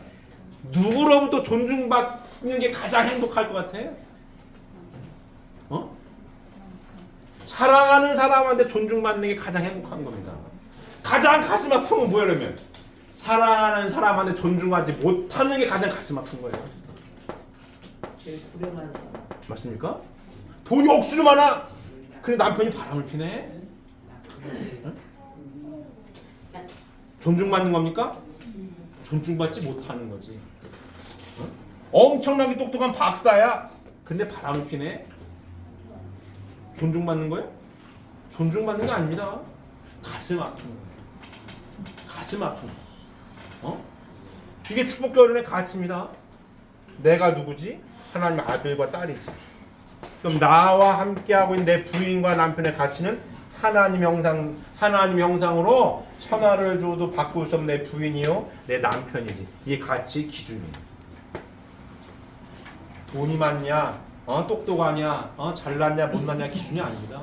누구로부터 존중받는 게 가장 행복할 것 같아요? 사랑하는 사람한테 존중받는 게 가장 행복한 겁니다. 가장 가슴 아픈 건 뭐야 그러면? 사랑하는 사람한테 존중하지 못하는 게 가장 가슴 아픈 거예요. 제일 불행한 사람. 맞습니까? 돈이 억수로 많아. 근데 남편이 바람을 피네. 응? 존중받는 겁니까? 존중받지 못하는 거지. 응? 엄청나게 똑똑한 박사야. 근데 바람을 피네. 존중받는 거예요? 존중받는 게 아닙니다. 가슴 아픈 거예요. 가슴 아픈 거. 이게 축복 결혼의 가치입니다. 내가 누구지? 하나님의 아들과 딸이지. 그럼 나와 함께하고 있는 내 부인과 남편의 가치는 하나님 형상으로 천하를 줘도 바꿀 수 없는 내 부인이요 내 남편이지. 이게 가치 기준이에요. 돈이 많냐, 똑똑하냐, 잘났냐 못났냐 기준이 아닙니다.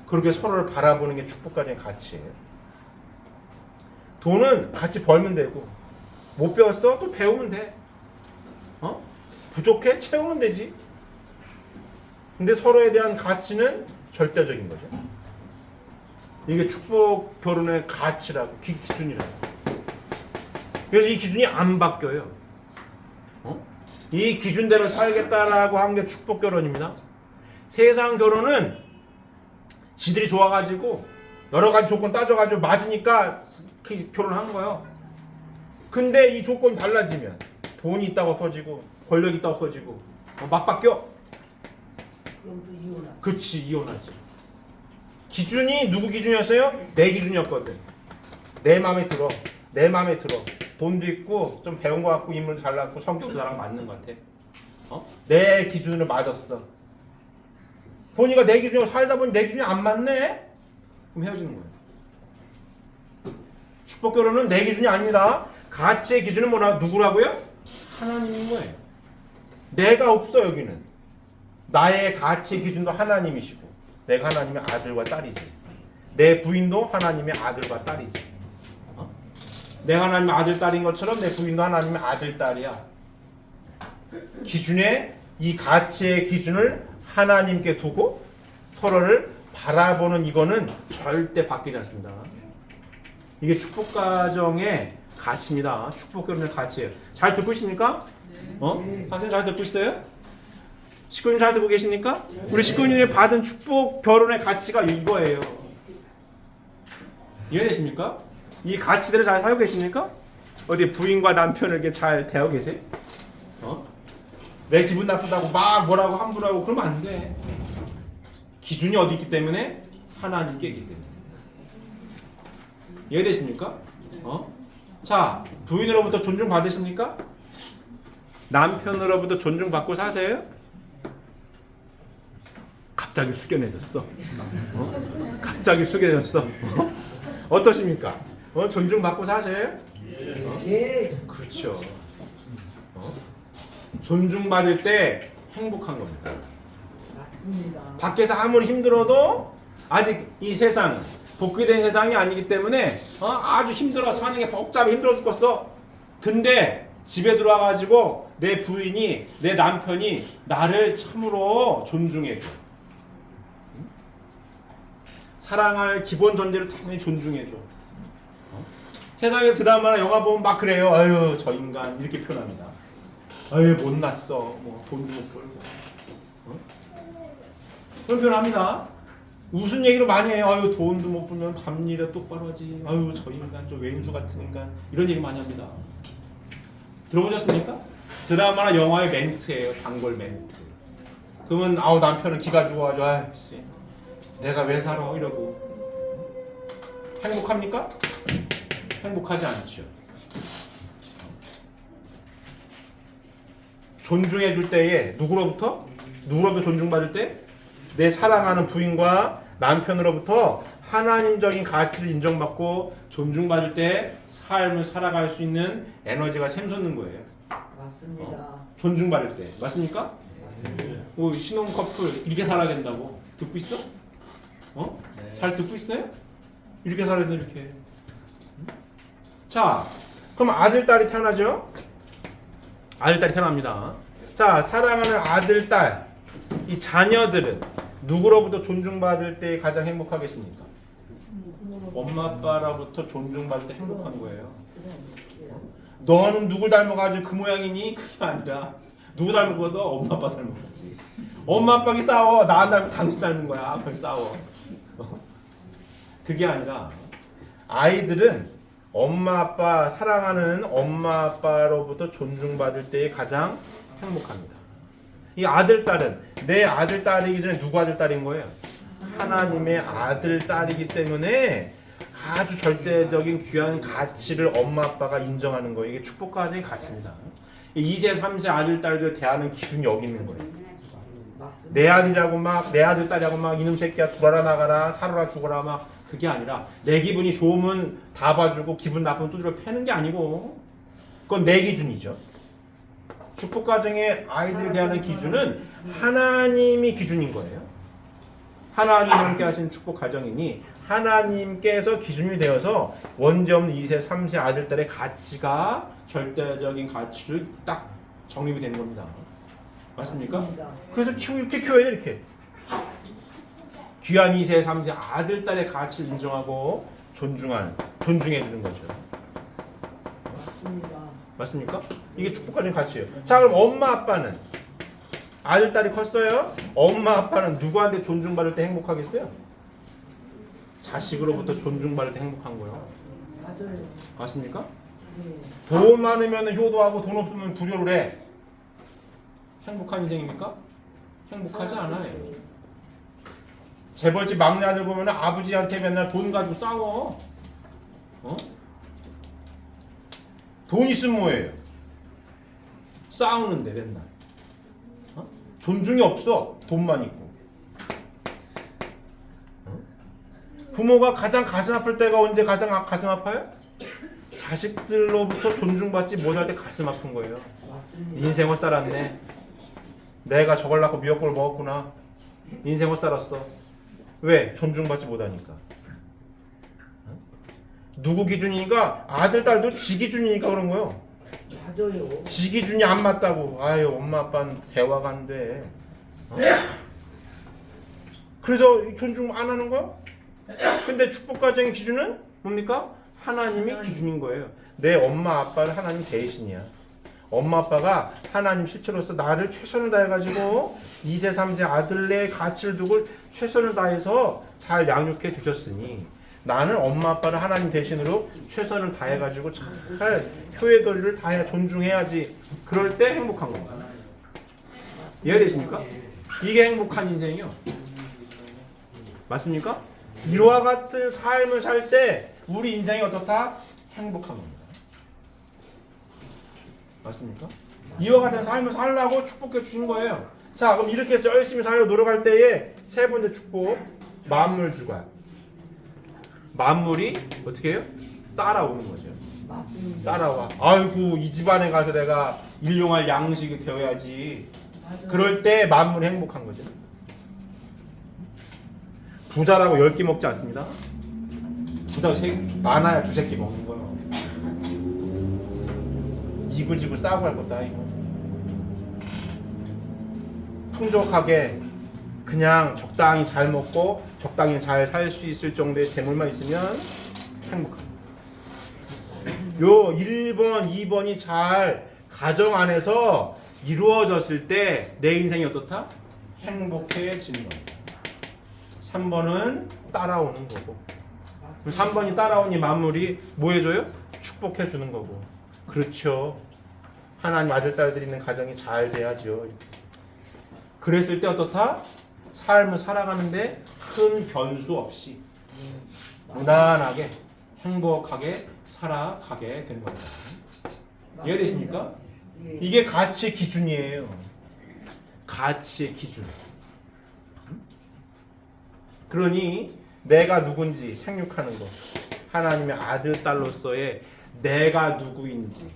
그렇게 서로를 바라보는 게 축복까지의 가치예요. 돈은 같이 벌면 되고 못 배웠어? 또 배우면 돼. 부족해? 채우면 되지. 근데 서로에 대한 가치는 절대적인 거죠. 이게 축복 결혼의 가치라고, 기준이라고. 그래서 이 기준이 안 바뀌어요. 이 기준대로 살겠다라고 한 게 축복 결혼입니다. 세상 결혼은 지들이 좋아가지고 여러 가지 조건 따져가지고 맞으니까 결혼한 거예요. 근데 이 조건이 달라지면 돈이 있다고 없어지고 권력이 있다고 없어지고 막 바뀌어. 그럼 또 이혼하지. 그치, 이혼하지. 기준이 누구 기준이었어요? 내 기준이었거든. 내 마음에 들어. 내 마음에 들어. 돈도 있고 좀 배운 거 같고 인물도 잘났고 성격도 나랑 맞는 것 같아. 내 기준으로 맞았어. 보니까 내 기준으로 살다 보니 내 기준이 안 맞네? 그럼 헤어지는 거예요. 축복 결혼은 내 기준이 아닙니다. 가치의 기준은 누구라고요? 하나님인 거예요. 내가 없어 여기는. 나의 가치의 기준도 하나님이시고 내가 하나님의 아들과 딸이지. 내 부인도 하나님의 아들과 딸이지. 내가 하나님의 아들, 딸인 것처럼 내 부인도 하나님의 아들, 딸이야. 기준에 이 가치의 기준을 하나님께 두고 서로를 바라보는 이거는 절대 바뀌지 않습니다. 이게 축복 가정의 가치입니다. 축복 결혼의 가치예요. 잘 듣고 있습니까? 선생님 잘 듣고 있어요? 식구님 잘 듣고 계십니까? 우리 식구님이 받은 축복 결혼의 가치가 이거예요. 이해되십니까? 이 가치대로 잘 살고 계십니까? 어디 부인과 남편을 이렇게 잘 대하고 계세요? 내 기분 나쁘다고 막 뭐라고 함부로 하고 그러면 안 돼. 기준이 어디 있기 때문에? 하나님께 있기 때문에. 이해되십니까? 자, 부인으로부터 존중받으십니까? 남편으로부터 존중받고 사세요? 갑자기 숙연해졌어. 갑자기 숙연해졌어. 어떠십니까? 존중받고 사세요? 예. 그렇죠. 존중받을 때 행복한 겁니다. 맞습니다. 밖에서 아무리 힘들어도 아직 이 세상 복귀된 세상이 아니기 때문에 아주 힘들어 사는 게 복잡해 힘들어 죽겠어. 근데 집에 들어와가지고 내 부인이 내 남편이 나를 참으로 존중해줘. 사랑할 기본 전제를 당연히 존중해줘. 세상에 드라마나 영화 보면 막 그래요. 아유 저 인간 이렇게 표현합니다. 아유 못났어. 뭐 돈도 못 벌고. 그런 표현합니다. 무슨 얘기를 많이 해요. 아유 돈도 못 벌면 밤일에 똑바로 하지. 아유 저 인간 저 왼수 같은 인간 이런 얘기 많이 합니다. 들어보셨습니까? 드라마나 영화의 멘트예요. 단골 멘트. 그러면 아우 남편은 기가 죽어가지고 아이씨 내가 왜 살아 이러고 행복합니까? 행복하지 않죠. 존중해 줄 때에 누구로부터 존중받을 때? 내 사랑하는 부인과 남편으로부터 하나님적인 가치를 인정받고 존중받을 때 삶을 살아갈 수 있는 에너지가 샘솟는 거예요. 맞습니다. 존중받을 때. 맞습니까? 신혼 커플 이렇게 살아야 된다고. 듣고 있어? 네. 잘 듣고 있어요? 이렇게 살아야 돼, 이렇게. 자, 그럼 아들, 딸이 태어나죠? 아들, 딸이 태어납니다. 자, 사랑하는 아들, 딸. 이 자녀들은 누구로부터 존중받을 때 가장 행복하겠습니까? 엄마, 아빠로부터 존중받을 때 행복한 거예요. 너는 누굴 닮아가지고 그 모양이니? 그게 아니라 누구 닮은 거도 엄마, 아빠 닮은 거지. 엄마, 아빠가 싸워. 나 안 닮으면 당신 닮은 거야. 그렇게 싸워. 그게 아니라 아이들은 엄마, 아빠, 사랑하는 엄마, 아빠로부터 존중받을 때에 가장 행복합니다. 이 아들, 딸은 내 아들, 딸이기 전에 누구 아들, 딸인 거예요? 하나님의 아들, 딸이기 때문에 아주 절대적인 귀한 가치를 엄마, 아빠가 인정하는 거예요. 이게 축복 가정의 가치입니다. 2세, 3세 아들, 딸들 대하는 기준이 여기 있는 거예요. 맞습니다. 내 아들이라고 막, 내 아들, 딸이라고 막 이놈 새끼야 돌아라 나가라 살아라 죽어라 막 그게 아니라 내 기분이 좋으면 다 봐주고 기분 나쁘면 두드려 패는 게 아니고 그건 내 기준이죠. 축복 가정의 아이들에 대한 기준은 하나님이 기준인 거예요. 하나님과 함께 하신 축복 가정이니 하나님께서 기준이 되어서 원죄 없는 2세, 3세 아들, 딸의 가치가 절대적인 가치로 딱 정립이 되는 겁니다. 맞습니까? 맞습니다. 그래서 이렇게 키워야 돼, 이렇게. 귀한 2세, 3세 아들, 딸의 가치를 인정하고 존중해 주는 거죠. 맞습니다. 맞습니까? 이게 축복가진 가치예요. 자, 그럼 엄마, 아빠는 아들, 딸이 컸어요. 엄마, 아빠는 누구한테 존중받을 때 행복하겠어요? 자식으로부터 존중받을 때 행복한 거예요. 맞아요. 맞습니까? 네. 돈 많으면 효도하고 돈 없으면 불효를 해. 행복한 인생입니까? 행복하지 않아요. 재벌집 막내 아들 보면 아버지한테 맨날 돈 가지고 싸워. 돈 있으면 뭐예요? 싸우는데 맨날. 존중이 없어. 돈만 있고. 부모가 가장 가슴 아플 때가 언제 가장 가슴 아파요? 자식들로부터 존중받지 못할 때 가슴 아픈 거예요. 맞습니다. 인생 헛살았네. 내가 저걸 낳고 미역국을 먹었구나. 인생 헛살았어. 왜? 존중받지 못하니까. 누구 기준이니까? 아들, 딸도 지 기준이니까 그런 거예요. 맞아요. 지 기준이 안 맞다고. 아유, 엄마, 아빠는 대화가 안 돼. 그래서 존중 안 하는 거야? 근데 축복 가정의 기준은 뭡니까? 하나님이 기준인 거예요. 내 엄마, 아빠는 하나님 대신이야. 엄마, 아빠가 하나님 실체로서 나를 최선을 다해가지고 2세, 3세 아들의 가치를 두고 최선을 다해서 잘 양육해 주셨으니 나는 엄마, 아빠를 하나님 대신으로 최선을 다해가지고 잘 효의도리를 다해 존중해야지. 그럴 때 행복한 겁니다. 이해되십니까? 이게 행복한 인생이요. 맞습니까? 이와 같은 삶을 살 때 우리 인생이 어떻다? 행복한 겁니다. 맞습니까? 이와 같은 삶을 살라고 축복해 주신 거예요. 자, 그럼 이렇게 해서 열심히 살려 노력할 때에 세 번째 축복, 만물 주관. 만물이 어떻게 해요? 따라오는 거죠. 맞습니다. 따라와. 아이고, 이 집안에 가서 내가 일용할 양식이 되어야지. 맞아요. 그럴 때 만물이 행복한 거죠. 부자라고 10개 먹지 않습니다. 부자가 많아야 2-3개 먹는 거예요. 이구지구 싸고 할 것도 아니고. 풍족하게 그냥 적당히 잘 먹고 적당히 잘 살 수 있을 정도의 재물만 있으면 행복합니다. 요 1번, 2번이 잘 가정 안에서 이루어졌을 때 내 인생이 어떻다? 행복해지는 겁니다. 3번은 따라오는 거고. 3번이 따라오니 만물이 뭐 해줘요? 축복해 주는 거고. 그렇죠. 하나님 아들, 딸들이 있는 가정이 잘 돼야죠. 그랬을 때 어떻다? 삶을 살아가는데 큰 변수 없이 무난하게 행복하게 살아가게 되는 겁니다. 이해되십니까? 예. 이게 가치의 기준이에요. 가치의 기준. 그러니 내가 누군지 생육하는 것, 하나님의 아들 딸로서의 내가 누구인지,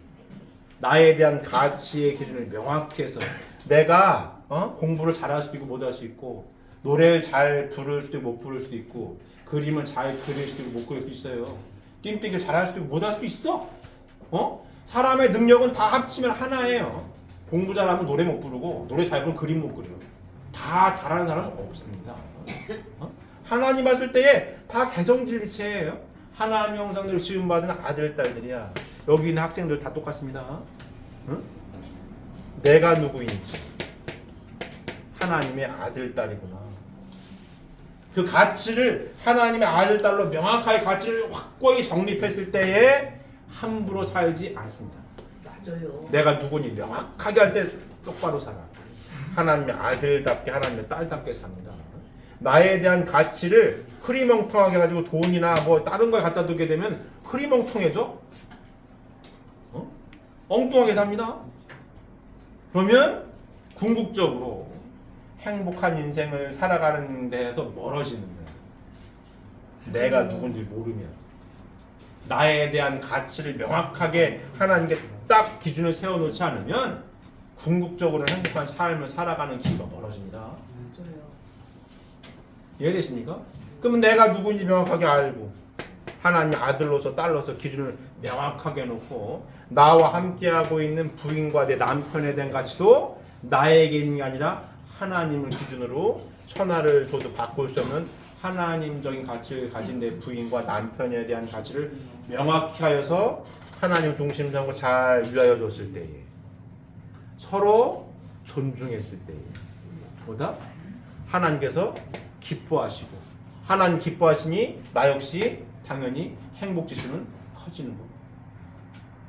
나에 대한 가치의 기준을 명확히 해서 내가 공부를 잘할 수도 있고 못할 수 있고, 노래를 잘 부를 수도 있고 못 부를 수도 있고, 그림을 잘 그릴 수도 있고 못 그릴 수도 있어요. 띵뛰기를 잘할 수도 있고 못할 수도 있어. 사람의 능력은 다 합치면 하나예요. 공부 잘하면 노래 못 부르고, 노래 잘 부르면 그림 못 그려. 다 잘하는 사람은 없습니다. 하나님 봤을 때에 다 개성진리체예요. 하나님 형상대로 지음받은 아들 딸들이야. 여기 있는 학생들 다 똑같습니다. 내가 누구인지, 하나님의 아들 딸이구나. 그 가치를 하나님의 아들 딸로 명확하게 가치를 확고히 정립했을 때에 함부로 살지 않습니다. 맞아요. 내가 누구니 명확하게 할 때 똑바로 살아. 하나님의 아들답게, 하나님의 딸답게 삽니다. 나에 대한 가치를 흐리멍텅하게 가지고 돈이나 뭐 다른 걸 갖다 두게 되면 흐리멍텅해져. 엉뚱하게 삽니다. 그러면 궁극적으로 행복한 인생을 살아가는 데에서 멀어지는 거예요. 내가 누군지 모르면. 나에 대한 가치를 명확하게 하나님께 딱 기준을 세워놓지 않으면 궁극적으로 행복한 삶을 살아가는 길이 멀어집니다. 맞아요. 이해되십니까? 그러면 내가 누군지 명확하게 알고 하나님 아들로서 딸로서 기준을 명확하게 놓고 나와 함께하고 있는 부인과 내 남편에 대한 가치도 나에게 있는 게 아니라 하나님을 기준으로 천하를 줘도 바꿀 수 없는 하나님적인 가치를 가진 내 부인과 남편에 대한 가치를 명확히 하여서 하나님 중심으로 하고 잘 위하여 줬을 때에 서로 존중했을 때에 보다 하나님께서 기뻐하시고 하나님 기뻐하시니 나 역시 당연히 행복 지수는 커지는 거.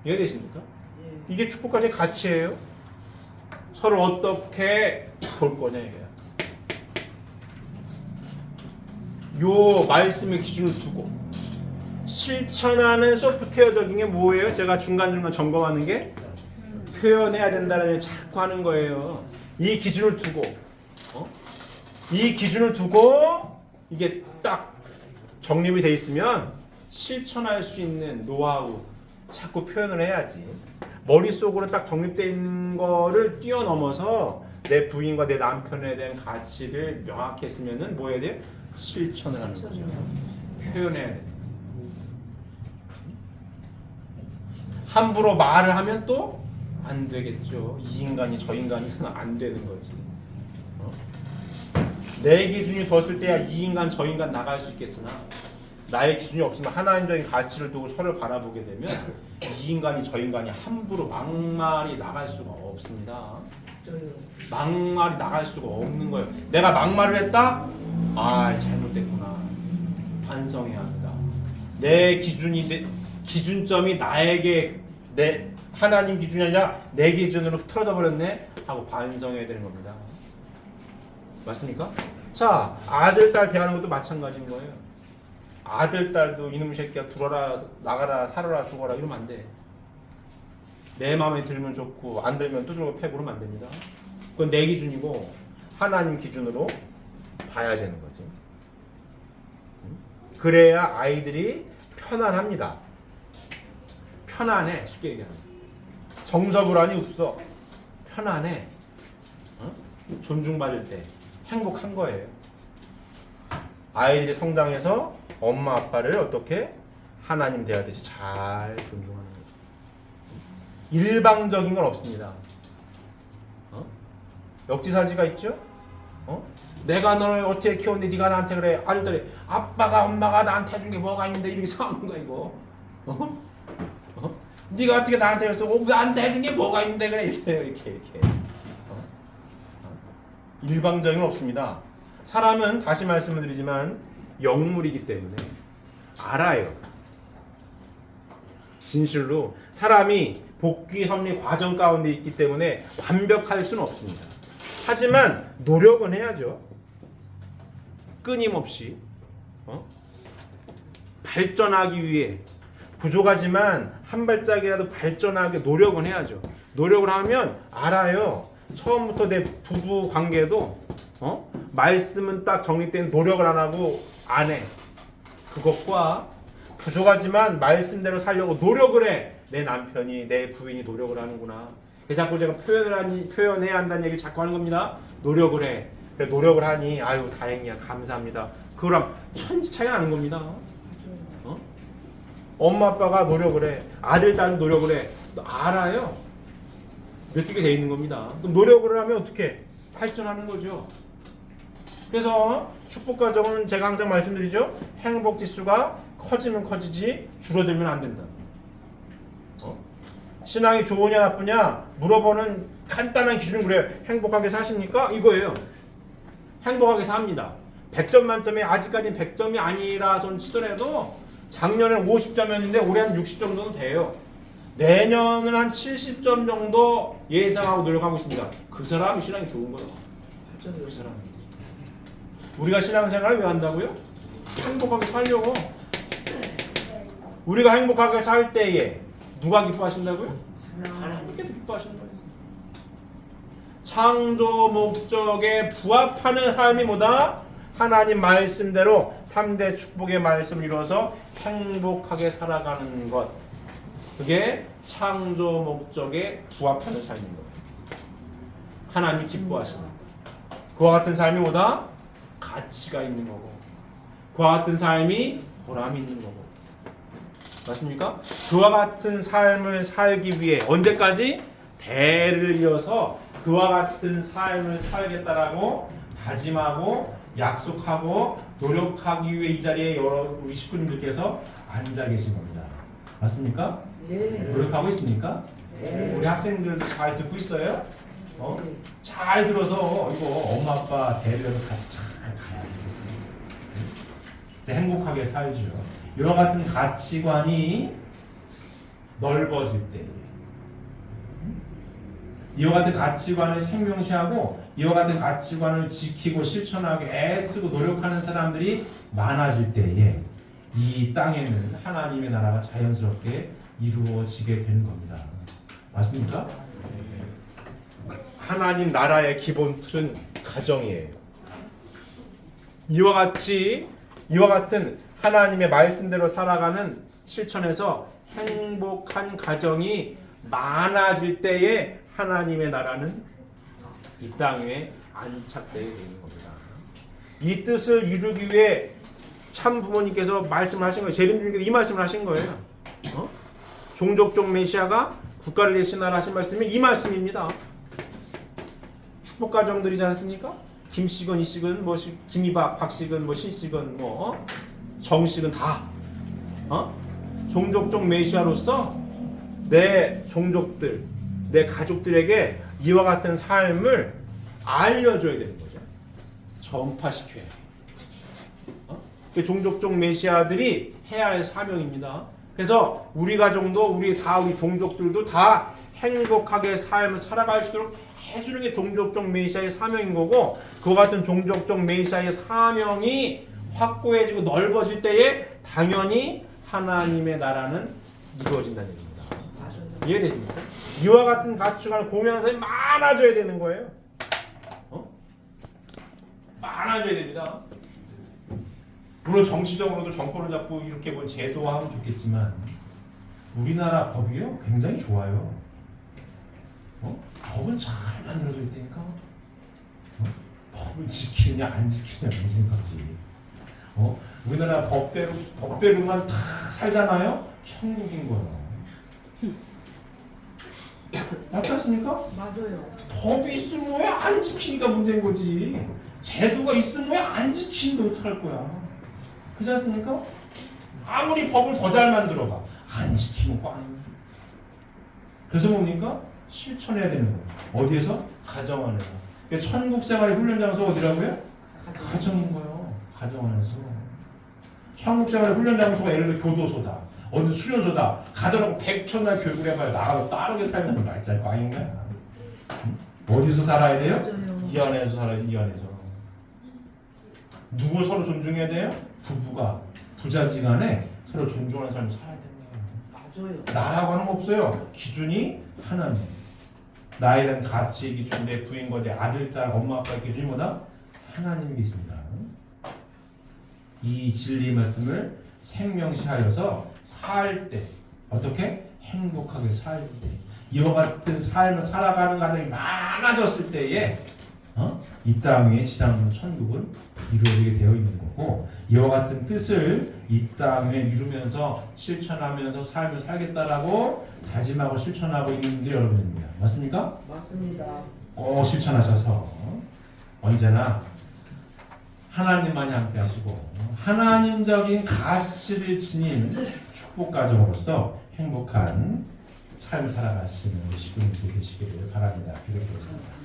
이해되십니까? 예. 이게 축복과의 가치예요. 서로 어떻게 볼 거냐 이거야. 요 말씀의 기준을 두고 실천하는 소프트웨어적인 게 뭐예요? 제가 중간중간 점검하는 게 표현해야 된다는 걸 자꾸 하는 거예요. 이 기준을 두고 이 기준을 두고 이게 딱 정립이 돼 있으면 실천할 수 있는 노하우 자꾸 표현을 해야지. 머릿속으로 딱 정립되어 있는 거를 뛰어넘어서 내 부인과 내 남편에 대한 가치를 명확히 했으면은 뭐 해야 돼요? 실천을 하는 거죠. 표현해야 돼. 함부로 말을 하면 또 안 되겠죠. 이 인간이 저 인간이 안 되는 거지. 내 기준이 뒀을 때야 이 인간 저 인간 나갈 수 있겠으나 나의 기준이 없으면 하나님적인 가치를 두고 서로 바라보게 되면 이 인간이 저 인간이 함부로 막말이 나갈 수가 없습니다. 맞아요. 막말이 나갈 수가 없는 거예요. 내가 막말을 했다? 아, 잘못됐구나. 반성해야 한다. 내 기준이 기준점이 나에게 내 하나님 기준이 아니라 내 기준으로 틀어져 버렸네 하고 반성해야 되는 겁니다. 맞습니까? 자, 아들 딸 대하는 것도 마찬가지인 거예요. 아들 딸도 이놈 새끼야 들어라 나가라 살아라 죽어라 이러면 안 돼. 내 마음에 들면 좋고 안 들면 두들겨 패고 그러면 안 됩니다. 그건 내 기준이고 하나님 기준으로 봐야 되는 거지. 그래야 아이들이 편안합니다. 편안해. 쉽게 얘기하면 정서불안이 없어. 편안해. 존중받을 때 행복한 거예요. 아이들이 성장해서 엄마 아빠를 어떻게 하나님 대하듯이 잘 존중하는 거죠. 일방적인 건 없습니다. 역지사지가 있죠? 내가 너를 어떻게 키웠는데 네가 나한테 그래. 아들들이 아빠가 엄마가 나한테 해준 게 뭐가 있는데 이렇게 싸우는 거야 이거. 네가 어떻게 나한테 그랬어? 나한테 해준 게 뭐가 있는데 그래 이렇게. 일방적인 건 없습니다. 사람은 다시 말씀을 드리지만 영물이기 때문에 알아요. 진실로 사람이 복귀 섭리 과정 가운데 있기 때문에 완벽할 수는 없습니다. 하지만 노력은 해야죠. 끊임없이 발전하기 위해 부족하지만 한 발짝이라도 발전하게 노력은 해야죠. 노력을 하면 알아요. 처음부터 내 부부 관계도 말씀은 딱 정리된 노력을 안 하고 안 해. 그것과 부족하지만 말씀대로 살려고 노력을 해. 내 남편이 내 부인이 노력을 하는구나. 그래서 자꾸 제가 표현해야 한다는 얘기를 자꾸 하는 겁니다. 노력을 해. 그래, 노력을 하니 아유 다행이야 감사합니다. 그거랑 천지 차이 나는 겁니다. 엄마 아빠가 노력을 해. 아들 딸 노력을 해. 알아요. 느끼게 돼 있는 겁니다. 그럼 노력을 하면 어떻게 발전하는 거죠. 그래서 축복 가정은 제가 항상 말씀드리죠. 행복 지수가 커지면 커지지 줄어들면 안 된다. 신앙이 좋으냐 나쁘냐 물어보는 간단한 기준은 그래요. 행복하게 사십니까? 이거예요. 행복하게 삽니다. 100점 만점에 아직까지는 100점이 아니라선 치더라도 작년에는 50점이었는데 올해 한 60점 정도 돼요. 내년은 한 70점 정도 예상하고 노력하고 있습니다. 그 사람이 신앙이 좋은 거예요. 맞아요. 그 사람. 우리가 신앙생활을 왜 한다고요? 행복하게 살려고. 우리가 행복하게 살 때에 누가 기뻐하신다고요? 하나님께서 기뻐하시는 거예요. 창조 목적에 부합하는 삶이 뭐다? 하나님 말씀대로 3대 축복의 말씀을 이루어서 행복하게 살아가는 것. 그게 창조 목적에 부합하는 삶인 거예요. 하나님이 기뻐하시는 그와 같은 삶이 뭐다? 가치가 있는 거고 그와 같은 삶이 보람이 있는 거고 맞습니까? 그와 같은 삶을 살기 위해 언제까지? 대를 이어서 그와 같은 삶을 살겠다라고 다짐하고 약속하고 노력하기 위해 이 자리에 여러 우리 식구님들께서 앉아 계신 겁니다. 맞습니까? 네. 노력하고 있습니까? 네. 우리 학생들도 잘 듣고 있어요? 네. 잘 들어서 이거 엄마 아빠 대리해서 같이 잘 가야 돼요. 행복하게 살죠. 이와 같은 가치관이 넓어질 때 이와 같은 가치관을 생명시하고 이와 같은 가치관을 지키고 실천하기 애쓰고 노력하는 사람들이 많아질 때에 이 땅에는 하나님의 나라가 자연스럽게 이루어지게 되는 겁니다. 맞습니까? 하나님 나라의 기본 틀은 가정이에요. 이와 같은 하나님의 말씀대로 살아가는 실천에서 행복한 가정이 많아질 때에 하나님의 나라는 이 땅 위에 안착되게 되는 겁니다. 이 뜻을 이루기 위해 참 부모님께서 말씀을 하신 거예요. 재림주님께서 이 말씀을 하신 거예요. 종족적 메시아가 국가를 대신하라 하신 말씀이 이 말씀입니다. 축복 가정들이지 않습니까? 김씨건 이씨건 뭐 김이박 박씨건 뭐 신씨건 뭐 정씨건 다 종족적 메시아로서 내 종족들 내 가족들에게 이와 같은 삶을 알려줘야 되는 거죠. 전파시켜야 돼요. 그 종족적 메시아들이 해야 할 사명입니다. 그래서 우리 가정도 우리 종족들도 다 행복하게 삶을 살아갈 수 있도록 해주는 게 종족적 메시아의 사명인 거고 그와 같은 종족적 메시아의 사명이 확고해지고 넓어질 때에 당연히 하나님의 나라는 이루어진다는 얘기입니다. 맞아요. 이해되십니까? 이와 같은 가치관을 공유하는 사람이 많아져야 되는 거예요. 많아져야 됩니다. 물론 정치적으로도 정권을 잡고 이렇게 뭐 제도화하면 좋겠지만 우리나라 법이요 굉장히 좋아요. 법은 잘 만들어져 있다니까. 법을 지키냐 안 지키냐 문제인 거지. 우리나라 법대로만 다 살잖아요. 천국인 거예요. 맞지 않습니까? 맞아요. 법이 있으면 왜 안 지키니까 문제인 거지. 제도가 있으면 왜 안 지키는데 어떡할 거야. 그렇지 않습니까? 아무리 법을 더 잘 만들어봐. 안 지키면 꽝. 그래서 뭡니까? 실천해야 되는 거예요. 어디에서? 가정 안에서. 그러니까 천국 생활의 훈련 장소 어디라고요? 가정인 거예요. 가정 안에서. 천국 생활의 훈련 장소가 예를 들어 교도소다. 어느 수련소다. 가더라고 100천날 교육을 해봐요. 나가서 따르게 살면 말잘 꽝인 거야. 어디서 살아야 돼요? 맞아요. 이 안에서 살아야 돼. 이 안에서. 누구 서로 존중해야 돼요? 부부가 부자지간에 서로 존중하는 삶을 살아야 되는 거예요. 맞아요. 나라고 하는 거 없어요. 기준이 하나님. 나에 대한 가치 기준, 내 부인과 내 아들, 딸, 엄마, 아빠 기준이 뭐다? 하나님이 있습니다. 이 진리 말씀을 생명시하여서 살 때 어떻게? 행복하게 살 때. 이와 같은 삶을 살아가는 가정이 많아졌을 때에 이 땅의 지상 천국은 이루어지게 되어 있는 거고, 이와 같은 뜻을 이 땅에 이루면서 실천하면서 삶을 살겠다라고 다짐하고 실천하고 있는 분들이 여러분입니다. 맞습니까? 맞습니다. 꼭 실천하셔서 언제나 하나님만이 함께 하시고 하나님적인 가치를 지닌 축복 가정으로서 행복한 삶을 살아가시는 우리 식구님들이 되시기를 바랍니다. 기도드리겠습니다.